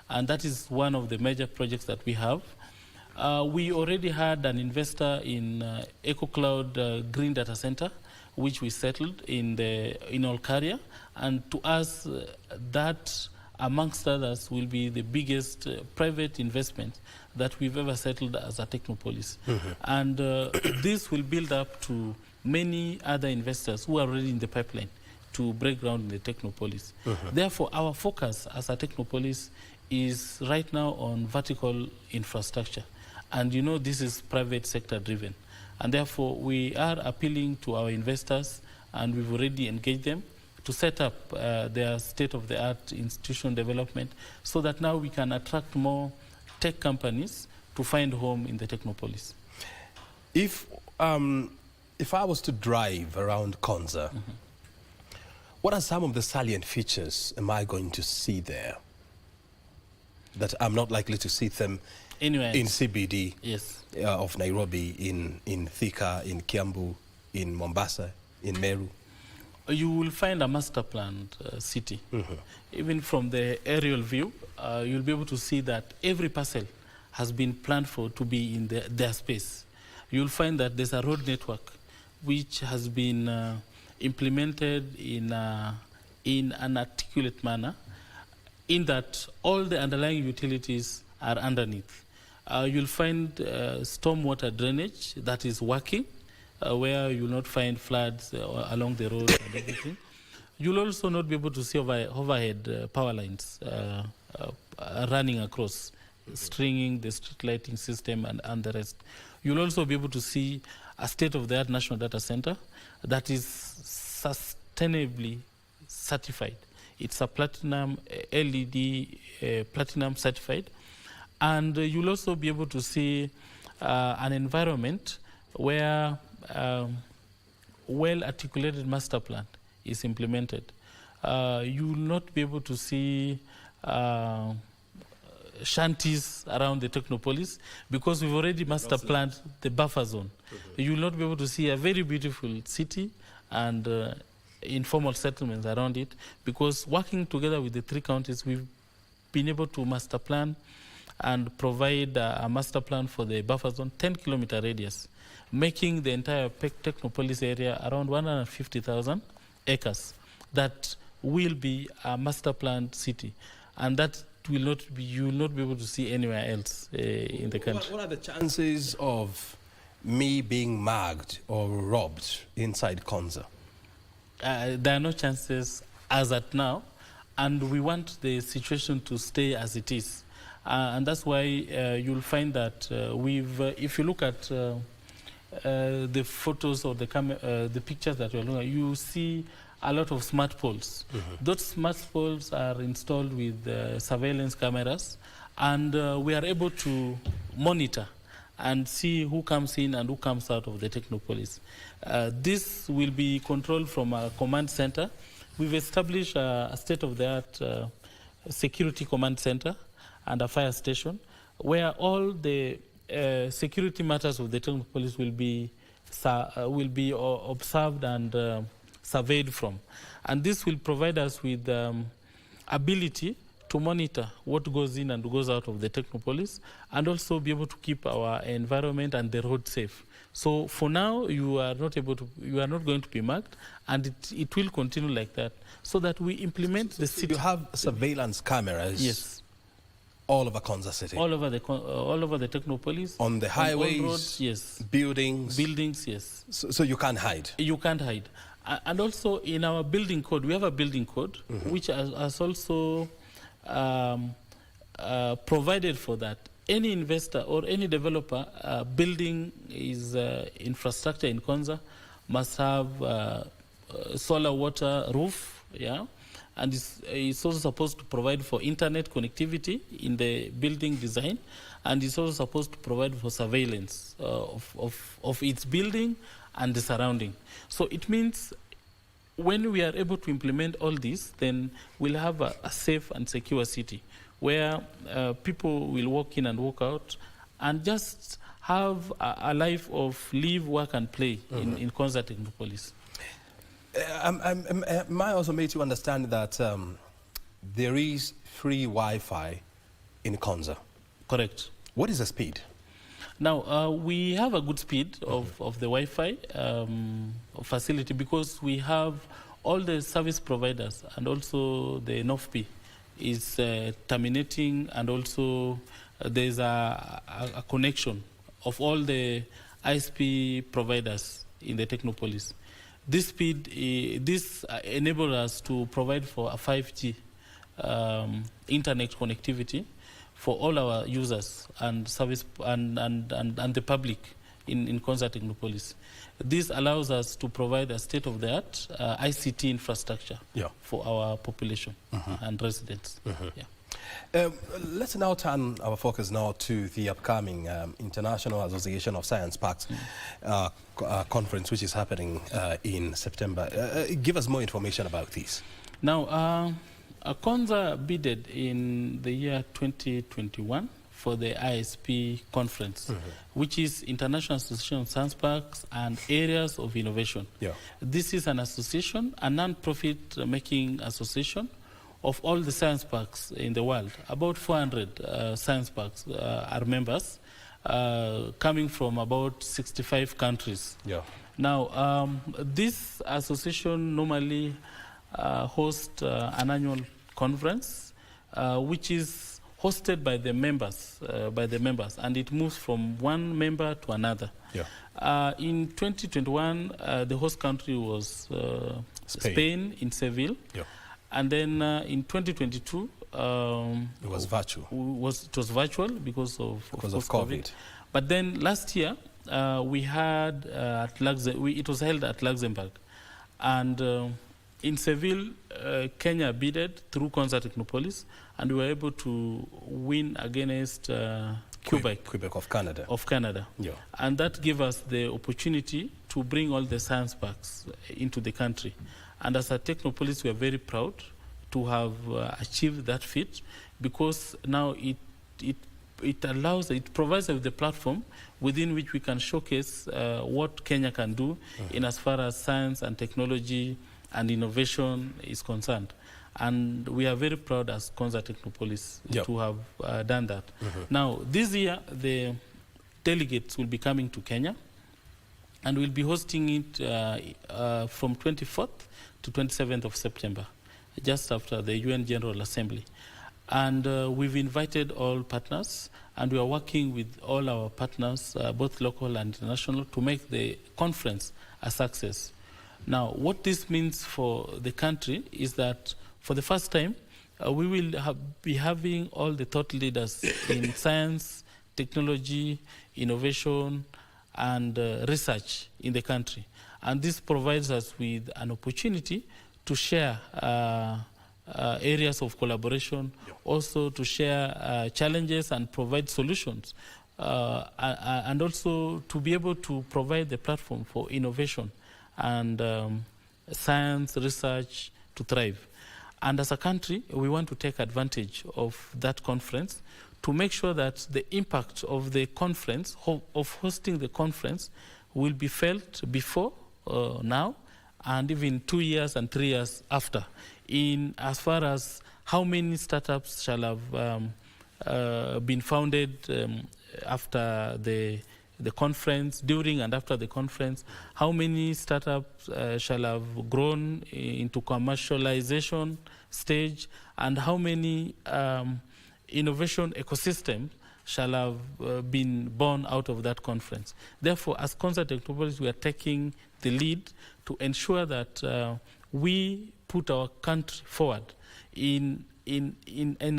H: and that is one of the major projects that we have. We already had an investor in EcoCloud Green Data Center, which we settled in Olkaria, and to us that, amongst others, will be the biggest private investment that we've ever settled as a Technopolis. And this will build up to many other investors who are already in the pipeline to break ground in the Technopolis. Therefore, our focus as a Technopolis is right now on vertical infrastructure. And you know, this is private sector driven. And therefore, we are appealing to our investors, and we've already engaged them to set up their state-of-the-art institution development so that now we can attract more tech companies to find home in the Technopolis.
G: If I was to drive around Konza, what are some of the salient features am I going to see there that I'm not likely to see them
H: Anyway,
G: in CBD
H: yes.
G: Of Nairobi, in Thika, in Kiambu, in Mombasa, in Meru?
H: You will find a master planned city. Even from the aerial view, you'll be able to see that every parcel has been planned for to be in their space. You'll find that there's a road network which has been implemented in an articulate manner, in that all the underlying utilities are underneath. You'll find stormwater drainage that is working, where you'll not find floods along the road and everything. You'll also not be able to see overhead power lines running across, stringing the street lighting system and the rest. You'll also be able to see a state-of-the-art national data center that is sustainably certified. It's a platinum LED platinum certified. And you'll also be able to see an environment where well-articulated master plan is implemented. You will not be able to see shanties around the Technopolis because we've already master planned the buffer zone. You will not be able to see a very beautiful city and informal settlements around it, because working together with the three counties, we've been able to master plan and provide a master plan for the buffer zone, 10-kilometer radius, making the entire Technopolis area around 150,000 acres. That will be a master planned city, and that will not be, you will not be able to see anywhere else in the country.
G: What are the chances of me being mugged or robbed inside Konza?
H: There are no chances as at now, and we want the situation to stay as it is. And that's why you'll find that if you look at the photos or the pictures that you're looking at, you see a lot of smart poles. Those smart poles are installed with surveillance cameras, and we are able to monitor and see who comes in and who comes out of the Technopolis. This will be controlled from a command center. We've established a state-of-the-art security command center and a fire station, where all the security matters of the Technopolis will be observed and surveyed from. And this will provide us with ability to monitor what goes in and goes out of the Technopolis, and also be able to keep our environment and the road safe. So for now, you are not going to be marked, and it will continue like that, so that we implement the city.
G: You have surveillance cameras.
H: Yes.
G: All over Konza City?
H: All over the Technopolis.
G: On the highways?
H: On all roads, yes.
G: Buildings?
H: Buildings, yes.
G: So you can't hide?
H: You can't hide. And also in our building code, we have a building code, which has also provided for that. Any investor or any developer building his infrastructure in Konza must have solar water roof, yeah? And it's also supposed to provide for internet connectivity in the building design, and it's also supposed to provide for surveillance of its building and the surrounding. So it means when we are able to implement all this, then we'll have a safe and secure city where people will walk in and walk out and just have a life of live, work, and play in Konza Technopolis.
G: Am I also made to understand that there is free Wi-Fi in Konza?
H: Correct.
G: What is the speed?
H: Now, we have a good speed of the Wi-Fi facility because we have all the service providers, and also the NOFP is terminating, and also there's a connection of all the ISP providers in the Technopolis. This speed, this enables us to provide for a 5G internet connectivity for all our users and service and the public in Konza Technopolis. This allows us to provide a state-of-the-art ICT infrastructure for our population and residents.
G: Let's now turn our focus now to the upcoming International Association of Science Parks conference, which is happening in September. Give us more information about this.
H: Now, Konza bidded in the year 2021 for the ISP conference, which is International Association of Science Parks and Areas of Innovation. This is an association, a non-profit making association of all the science parks in the world. About 400 science parks are members, coming from about 65 countries. Now, this association normally hosts an annual conference, which is hosted by the members, and it moves from one member to another. In 2021, the host country was Spain in Seville. And then in 2022,
G: it was virtual.
H: It was virtual because of
G: COVID.
H: But then last year, we had it was held at Luxembourg, and in Seville, Kenya bidded through Konza Technopolis, and we were able to win against Quebec
G: of Canada.
H: And that gave us the opportunity to bring all the science parks into the country. And as a Technopolis, we are very proud to have achieved that feat, because now it provides us with the platform within which we can showcase what Kenya can do in as far as science and technology and innovation is concerned. And we are very proud as Konza Technopolis to have done that. Now, this year, the delegates will be coming to Kenya, and we'll be hosting it from 24th to 27th of September, just after the UN General Assembly. And we've invited all partners, and we are working with all our partners, both local and international, to make the conference a success. Now, what this means for the country is that for the first time, we will be having all the thought leaders in science, technology, innovation, and research in the country. And this provides us with an opportunity to share areas of collaboration, also to share challenges and provide solutions, and also to be able to provide the platform for innovation and science research to thrive. And as a country, we want to take advantage of that conference to make sure that the impact of the conference, of hosting the conference, will be felt before now, and even 2 years and 3 years after, in as far as how many startups shall have been founded after the conference, during and after the conference, how many startups shall have grown into commercialization stage, and how many innovation ecosystems shall have been born out of that conference. Therefore, as Konza Technopolis, we are taking the lead to ensure that we put our country forward in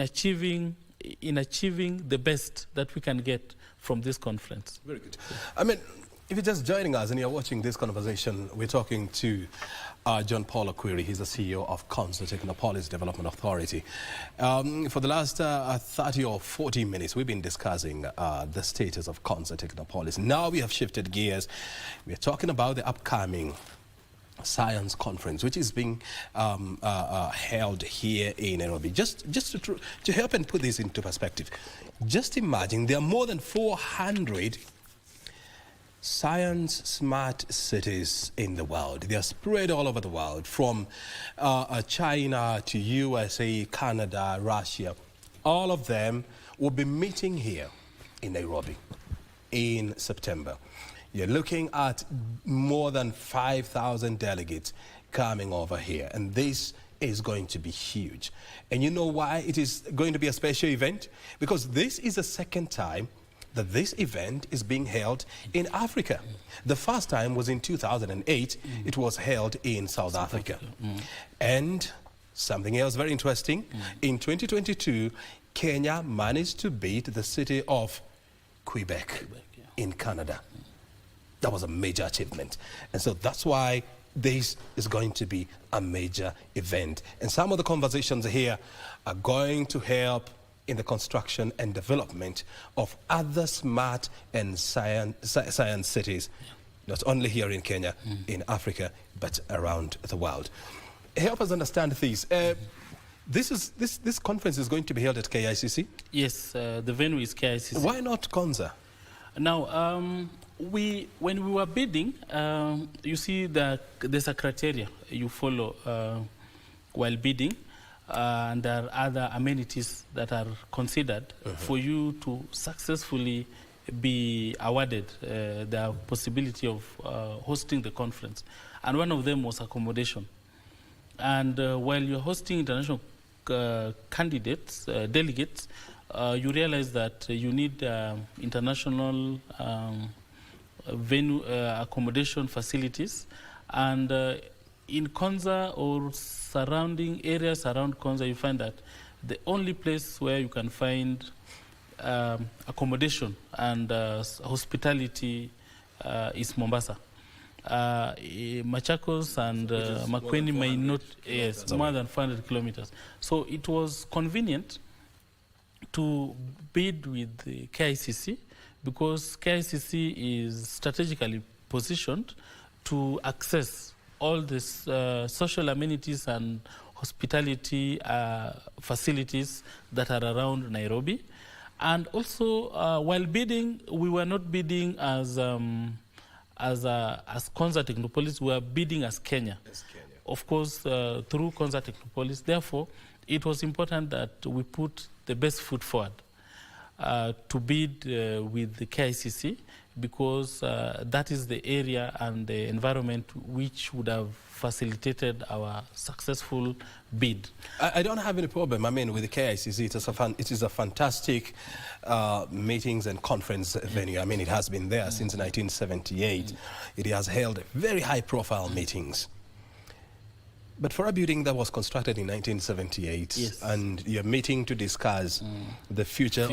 H: achieving the best that we can get from this conference.
G: Very good. I mean, if you're just joining us and you're watching this conversation, we're talking to John Paul Okwiri. He's the CEO of Konza Technopolis Development Authority. For the last 30 or 40 minutes, we've been discussing the status of Konza Technopolis. Now we have shifted gears. We're talking about the upcoming Science Conference, which is being held here in Nairobi. Just to help and put this into perspective, just imagine there are more than 400 science smart cities in the world. They are spread all over the world, from China to USA, Canada, Russia. All of them will be meeting here in Nairobi in September. You're looking at more than 5,000 delegates coming over here, and this is going to be huge. And you know why it is going to be a special event? Because this is the second time that this event is being held in Africa. The first time was in 2008. It was held in South Africa. And something else very interesting, in 2022, Kenya managed to beat the city of Quebec in Canada. That was a major achievement. And so that's why this is going to be a major event. And some of the conversations here are going to help in the construction and development of other smart and science cities, not only here in Kenya, in Africa, but around the world. Help us understand this. This conference is going to be held at KICC?
H: Yes, the venue is KICC.
G: Why not Konza?
H: Now, when we were bidding, you see that there's a criteria you follow while bidding, and there are other amenities that are considered for you to successfully be awarded the possibility of hosting the conference. And one of them was accommodation. And while you're hosting international candidates, delegates, you realize that you need international venue accommodation facilities. And in Konza or surrounding areas around Konza, you find that the only place where you can find accommodation and hospitality is Mombasa. Machakos and Makueni may not, yes, more than 400 kilometers. So it was convenient to bid with the KICC because KICC is strategically positioned to access all these social amenities and hospitality facilities that are around Nairobi. And also, while bidding, we were not bidding as Konza Technopolis, we were bidding as Kenya. Of course, through Konza Technopolis. Therefore, it was important that we put the best foot forward to bid with the KICC, because that is the area and the environment which would have facilitated our successful bid.
G: I don't have any problem. I mean, with the KICC, it is a fantastic meetings and conference venue. I mean, it has been there since 1978. It has held very high-profile meetings. But for a building that was constructed in 1978,
H: yes,
G: and you're meeting to discuss the future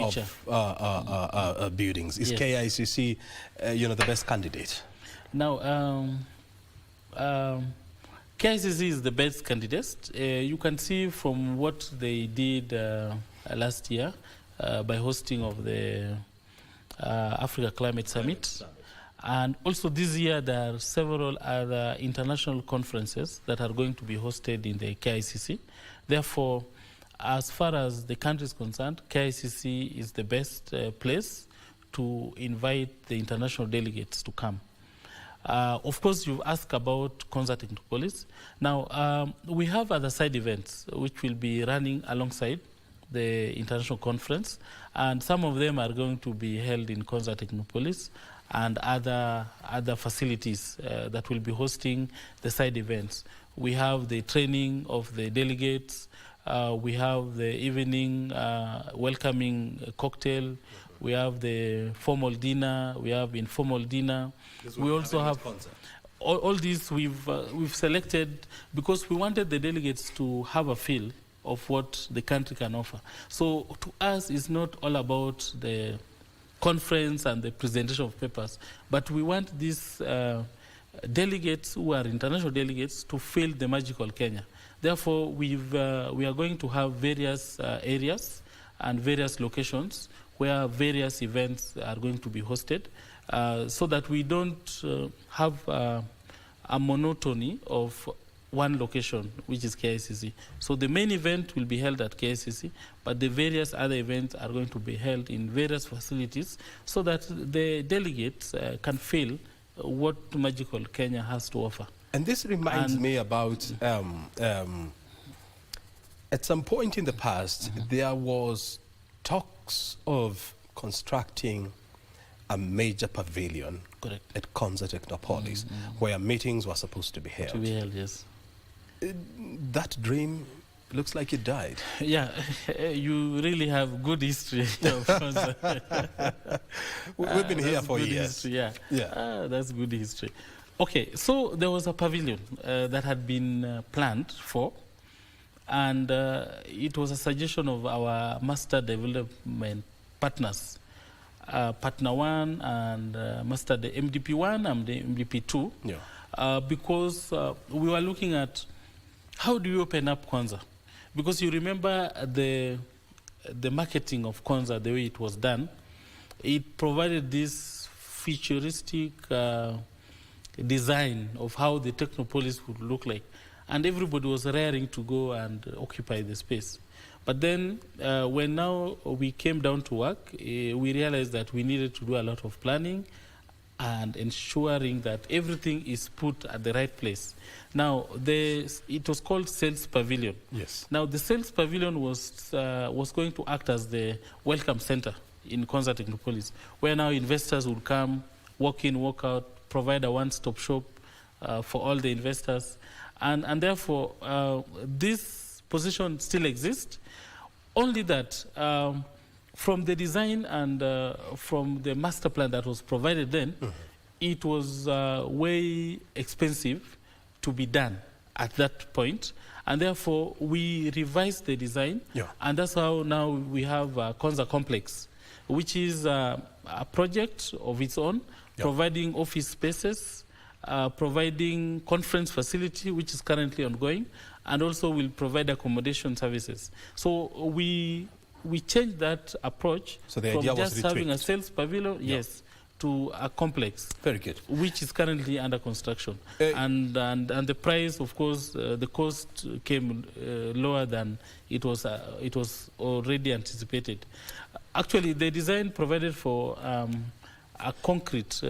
G: of buildings, is KICC, the best candidate?
H: Now, KICC is the best candidate. You can see from what they did last year by hosting of the Africa Climate Summit. And also this year, there are several other international conferences that are going to be hosted in the KICC. Therefore, as far as the country is concerned, KICC is the best place to invite the international delegates to come. Of course, you've asked about Konza Technopolis. Now, we have other side events which will be running alongside the international conference, and some of them are going to be held in Konza Technopolis and other facilities that will be hosting the side events. We have the training of the delegates. We have the evening welcoming cocktail. We have the formal dinner. We have informal dinner. We also have all these we've selected because we wanted the delegates to have a feel of what the country can offer. So to us, it's not all about the conference and the presentation of papers, but we want these delegates who are international delegates to feel the magical Kenya. Therefore, we are going to have various areas and various locations where various events are going to be hosted, so that we don't have a monotony of one location, which is KICC. So the main event will be held at KICC, but the various other events are going to be held in various facilities so that the delegates can feel what magical Kenya has to offer.
G: And this reminds me about, at some point in the past, there was talks of constructing a major pavilion at Konza Technopolis, where meetings were supposed to be held.
H: To be held, yes.
G: That dream looks like it died.
H: Yeah, you really have good history. Of
G: We've been here for years.
H: History, yeah. That's good history. Okay, so there was a pavilion that had been planned for, and it was a suggestion of our master development partners, Partner 1 and Master the MDP 1 and the MDP 2, because we were looking at how do you open up Konza? Because you remember the marketing of Konza, the way it was done, it provided this futuristic design of how the Technopolis would look like. And everybody was raring to go and occupy the space. But then when now we came down to work, we realized that we needed to do a lot of planning and ensuring that everything is put at the right place. Now, it was called Sales Pavilion.
G: Yes.
H: Now, the Sales Pavilion was going to act as the welcome center in Konza Technopolis, where now investors would come, walk in, walk out, provide a one-stop shop for all the investors. And therefore, this position still exists, only that from the design and from the master plan that was provided then, it was way expensive to be done at that point. And therefore, we revised the design. And that's how now we have Konza Complex, which is a project of its own, providing office spaces, providing conference facility, which is currently ongoing, and also will provide accommodation services. So we changed that approach from just having a sales pavilion, to a complex.
G: Very good.
H: Which is currently under construction. And the price, of course, the cost came lower than it was already anticipated. Actually, the design provided for a concrete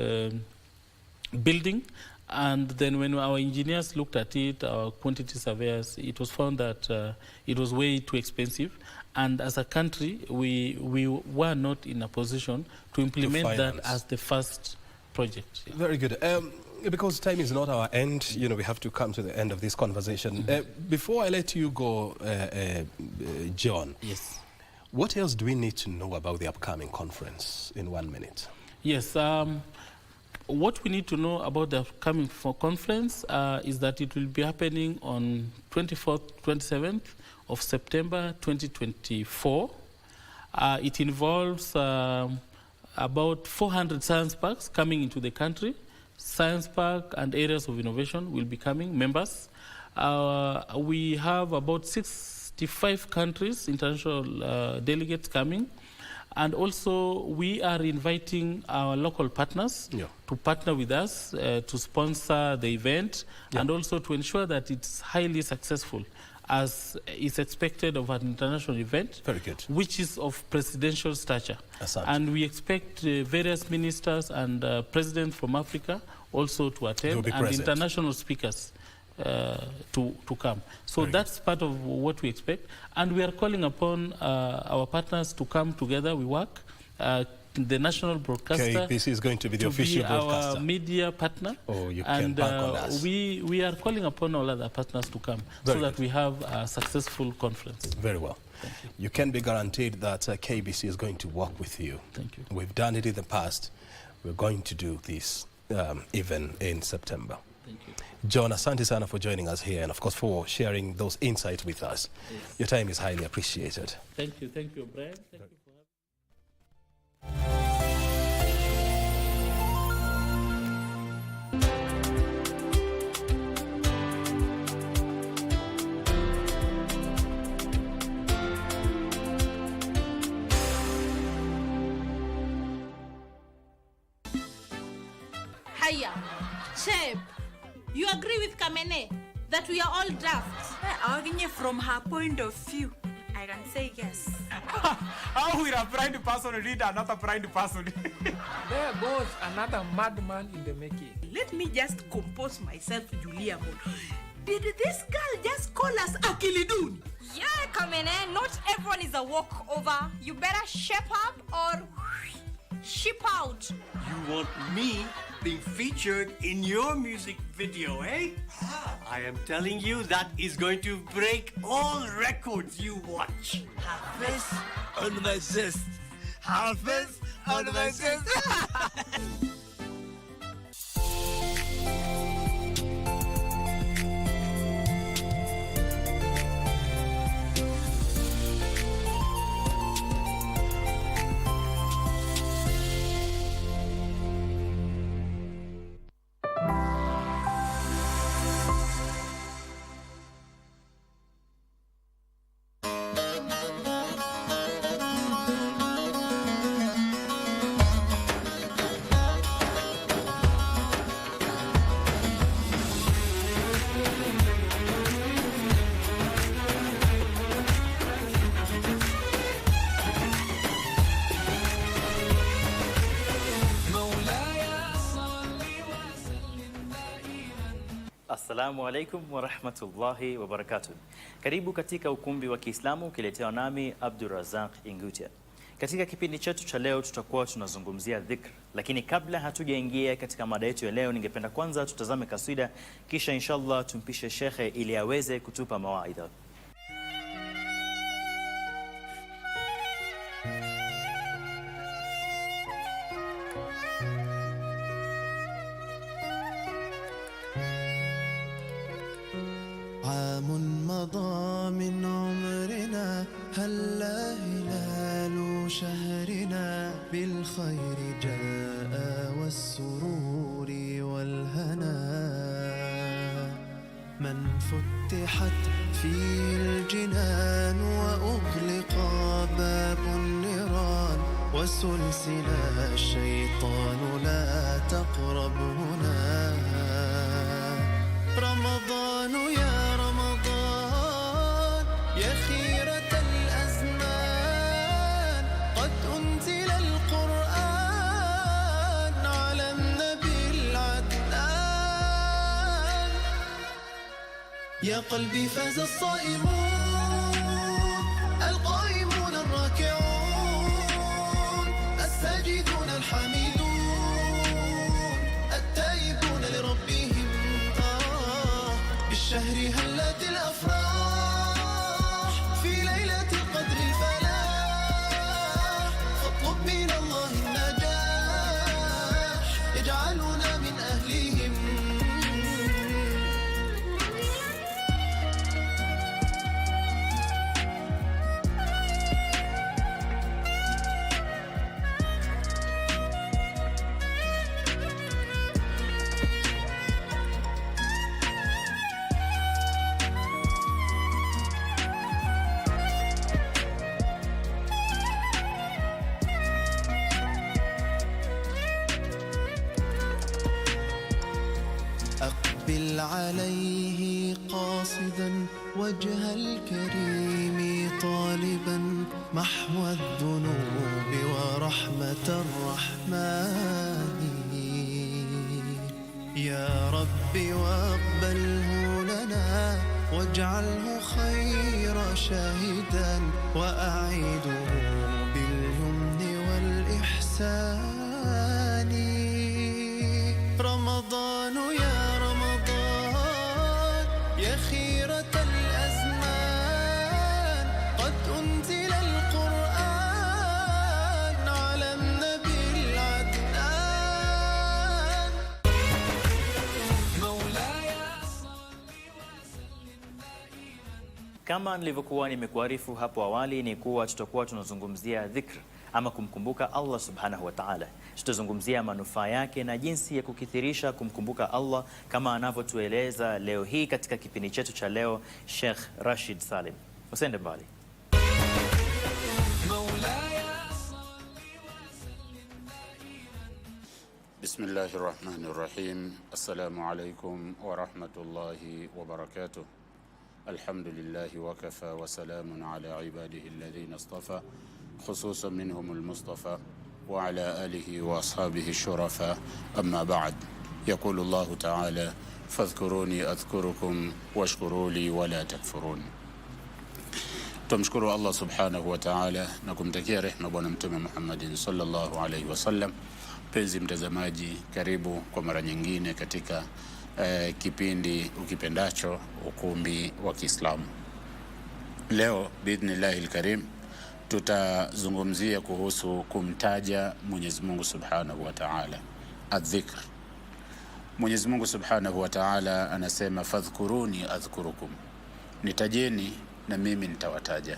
H: building, and then when our engineers looked at it, our quantity surveyors, it was found that it was way too expensive. And as a country, we were not in a position to implement that as the first project.
G: Very good. Because time is not our end, we have to come to the end of this conversation. Before I let you go, John,
H: yes,
G: what else do we need to know about the upcoming conference in 1 minute?
H: Yes. What we need to know about the upcoming conference is that it will be happening on 24th, 27th of September 2024. It involves about 400 science parks coming into the country. Science park and areas of innovation will be coming, members. We have about 65 countries, international delegates coming. And also, we are inviting our local partners to partner with us to sponsor the event and also to ensure that it's highly successful, as is expected of an international event.
G: Very good.
H: Which is of presidential stature. And we expect various ministers and presidents from Africa also to attend, and international speakers to come. So that's part of what we expect. And we are calling upon our partners to come together. We work. The national broadcaster
G: KBC is going to be the official broadcaster.
H: Our media partner.
G: Oh, you can bank on us.
H: We are calling upon all other partners to come that we have a successful conference.
G: Very well. You can be guaranteed that KBC is going to work with you.
H: Thank you.
G: We've done it in the past. We're going to do this even in September.
H: Thank you.
G: John, asante sana for joining us here and, of course, for sharing those insights with us. Yes. Your time is highly appreciated.
H: Thank you. Thank you, Brian. Thank you.
I: Haya, shape, You agree with Kamene that we are all daft?
J: From her point of view, I can say yes.
K: How will a blind person read another blind person?
L: There goes another madman in the making.
J: Let me just compose myself, Julia. Did this girl just call us Akilidun?
M: Yeah, Kamene, not everyone is a walkover. You better shape up or ship out.
N: You want me being featured in your music video, eh? I am telling you that is going to break all records you watch. Hafiz on my zest. Hafiz on my zest.
O: Assalamu alaikum wa rahmatullahi wa barakatuh. Karibu katika ukumbi wa Kiislamu ukiletewa nami Abdurazaq Ingutia. Katika kipindi chetu cha leo tutakuwa tunazungumzia dhikr, lakini kabla hatujaingia katika mada yetu ya leo, ningependa kwanza tutazame kaswida, kisha inshallah tumpishe shekhe ili aweze kutupa mawaidha.
P: عام مضى من عمرنا هلا هلال شهرنا بالخير جاء والسرور والهنا من فتحت فيه الجنان وأغلق باب النيران وسلسلة الشيطان لا تقرب هنا رمضان يا رمضان يا خيرة الأزمان قد أنزل القرآن على النبي العدنان يا قلبي فاز الصائمون القائمون الراكعون الساجدون الحامدون التائبون لربهم بالشهر هلت الأفراح في ليلة القدر الفلاح فاطلب من الله النجاح يجعلنا من أهلهم أقبل عليه قاصدا وجه الكريم طالبا محو الذنوب ورحمة الرحمن يا رب واقبله لنا واجعله خير شاهدا وأعيده باليمن والإحسان رمضان يا رمضان يا خيرة الأزمان قد أنزل القرآن على النبي العدنان مولاي
O: Kama nilivyokuwa nimekuarifu hapo awali ni kuwa tutakuwa tunazungumzia dhikr ama kumkumbuka Allah subhanahu wa ta'ala. Tutazungumzia manufaa yake na jinsi ya kukithirisha kumkumbuka Allah kama anavyotueleza leo hii katika kipindi chetu cha leo Sheikh Rashid Salim. Usende mbali.
Q: بسم الله الرحمن الرحيم السلام عليكم ورحمة الله وبركاته الحمد لله وكفى وسلام على عباده الذين اصطفى خصوصا منهم المصطفى وعلى آله وأصحابه الشرفاء أما بعد يقول الله تعالى فاذكروني أذكركم واشكروا لي ولا تكفرون. Tumshukuru Allah subhanahu wa ta'ala na kumtakia rehema bwana mtume Muhammadin sallallahu alaihi wasallam. Penzi mtazamaji, karibu kwa mara nyingine katika kipindi ukipendacho ukumbi wa Kiislamu. Leo biidhnillahil karim tutazungumzia kuhusu kumtaja Mwenyezi Mungu subhanahu wa ta'ala, adh-dhikr. Mwenyezi Mungu subhanahu wa ta'ala anasema fadhkuruni adhkurukum, nitajeni na mimi nitawataja,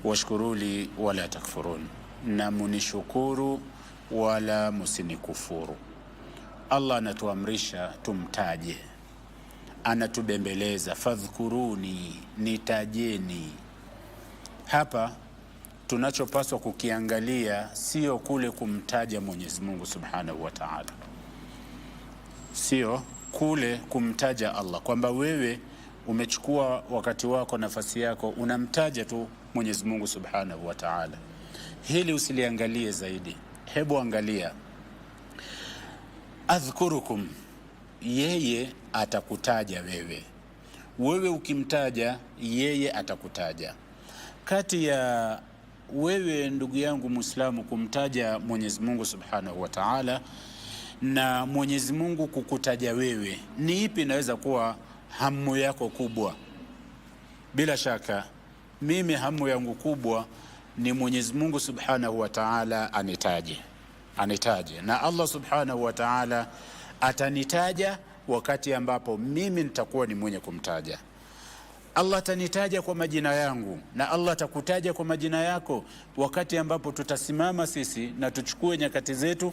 Q: washkuruli wala takfurun, na munishukuru wala musinikufuru. Allah anatuamrisha tumtaje, anatubembeleza fadhkuruni, nitajeni. Hapa tunachopaswa kukiangalia sio kule kumtaja Mwenyezi Mungu subhanahu wa ta'ala, sio kule kumtaja Allah kwamba wewe umechukua wakati wako, nafasi yako, unamtaja tu Mwenyezi Mungu subhanahu wa ta'ala. Hili usiliangalie zaidi, hebu angalia adhkurukum, yeye atakutaja wewe. Wewe ukimtaja yeye atakutaja. Kati ya wewe ndugu yangu Muislamu kumtaja Mwenyezi Mungu subhanahu wa ta'ala na Mwenyezi Mungu kukutaja wewe, ni ipi inaweza kuwa hamu yako kubwa? Bila shaka mimi hamu yangu kubwa ni Mwenyezi Mungu subhanahu wa ta'ala anitaje, na Allah subhanahu wa ta'ala atanitaja wakati ambapo mimi nitakuwa ni mwenye kumtaja. Allah atanitaja kwa majina yangu na Allah atakutaja kwa majina yako wakati ambapo tutasimama sisi na tuchukue nyakati zetu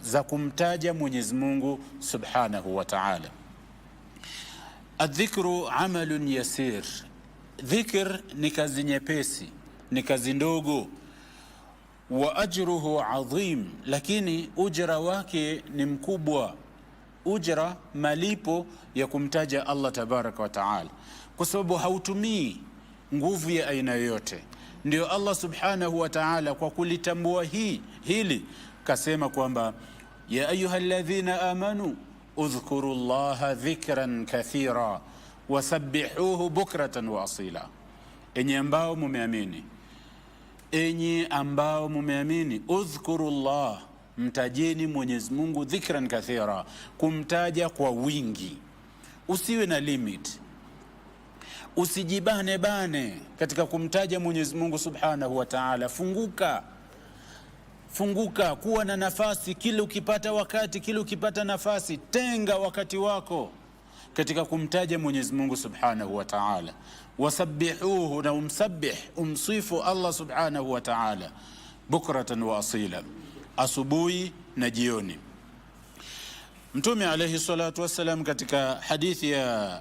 Q: za kumtaja Mwenyezi Mungu subhanahu wa ta'ala. Adhikru amalun yasir, dhikr ni kazi nyepesi, ni kazi ndogo. Wa ajruhu adhim, lakini ujra wake ni mkubwa. Ujra, malipo ya kumtaja Allah tabaraka wa taala, kwa sababu hautumii nguvu ya aina yoyote. Ndio Allah subhanahu wa ta'ala kwa kulitambua hili kasema kwamba ya ayyuhalladhina amanu udhkuru Allaha dhikran kathira wasabbihuhu bukratan wa asila. Enyi ambao mumeamini, enyi ambao mumeamini, udhkuru Allah, mtajeni Mwenyezi Mungu dhikran kathira, kumtaja kwa wingi. Usiwe na limit, usijibane bane katika kumtaja Mwenyezi Mungu subhanahu wa ta'ala. Funguka, kuwa na nafasi. Kila ukipata wakati, kila ukipata nafasi, tenga wakati wako katika kumtaja Mwenyezi Mungu subhanahu wa ta'ala. Wasabbihuhu, na umsifu Allah subhanahu wa ta'ala bukratan wa asila, asubuhi na jioni. Mtume alayhi salatu wassalam katika hadithi ya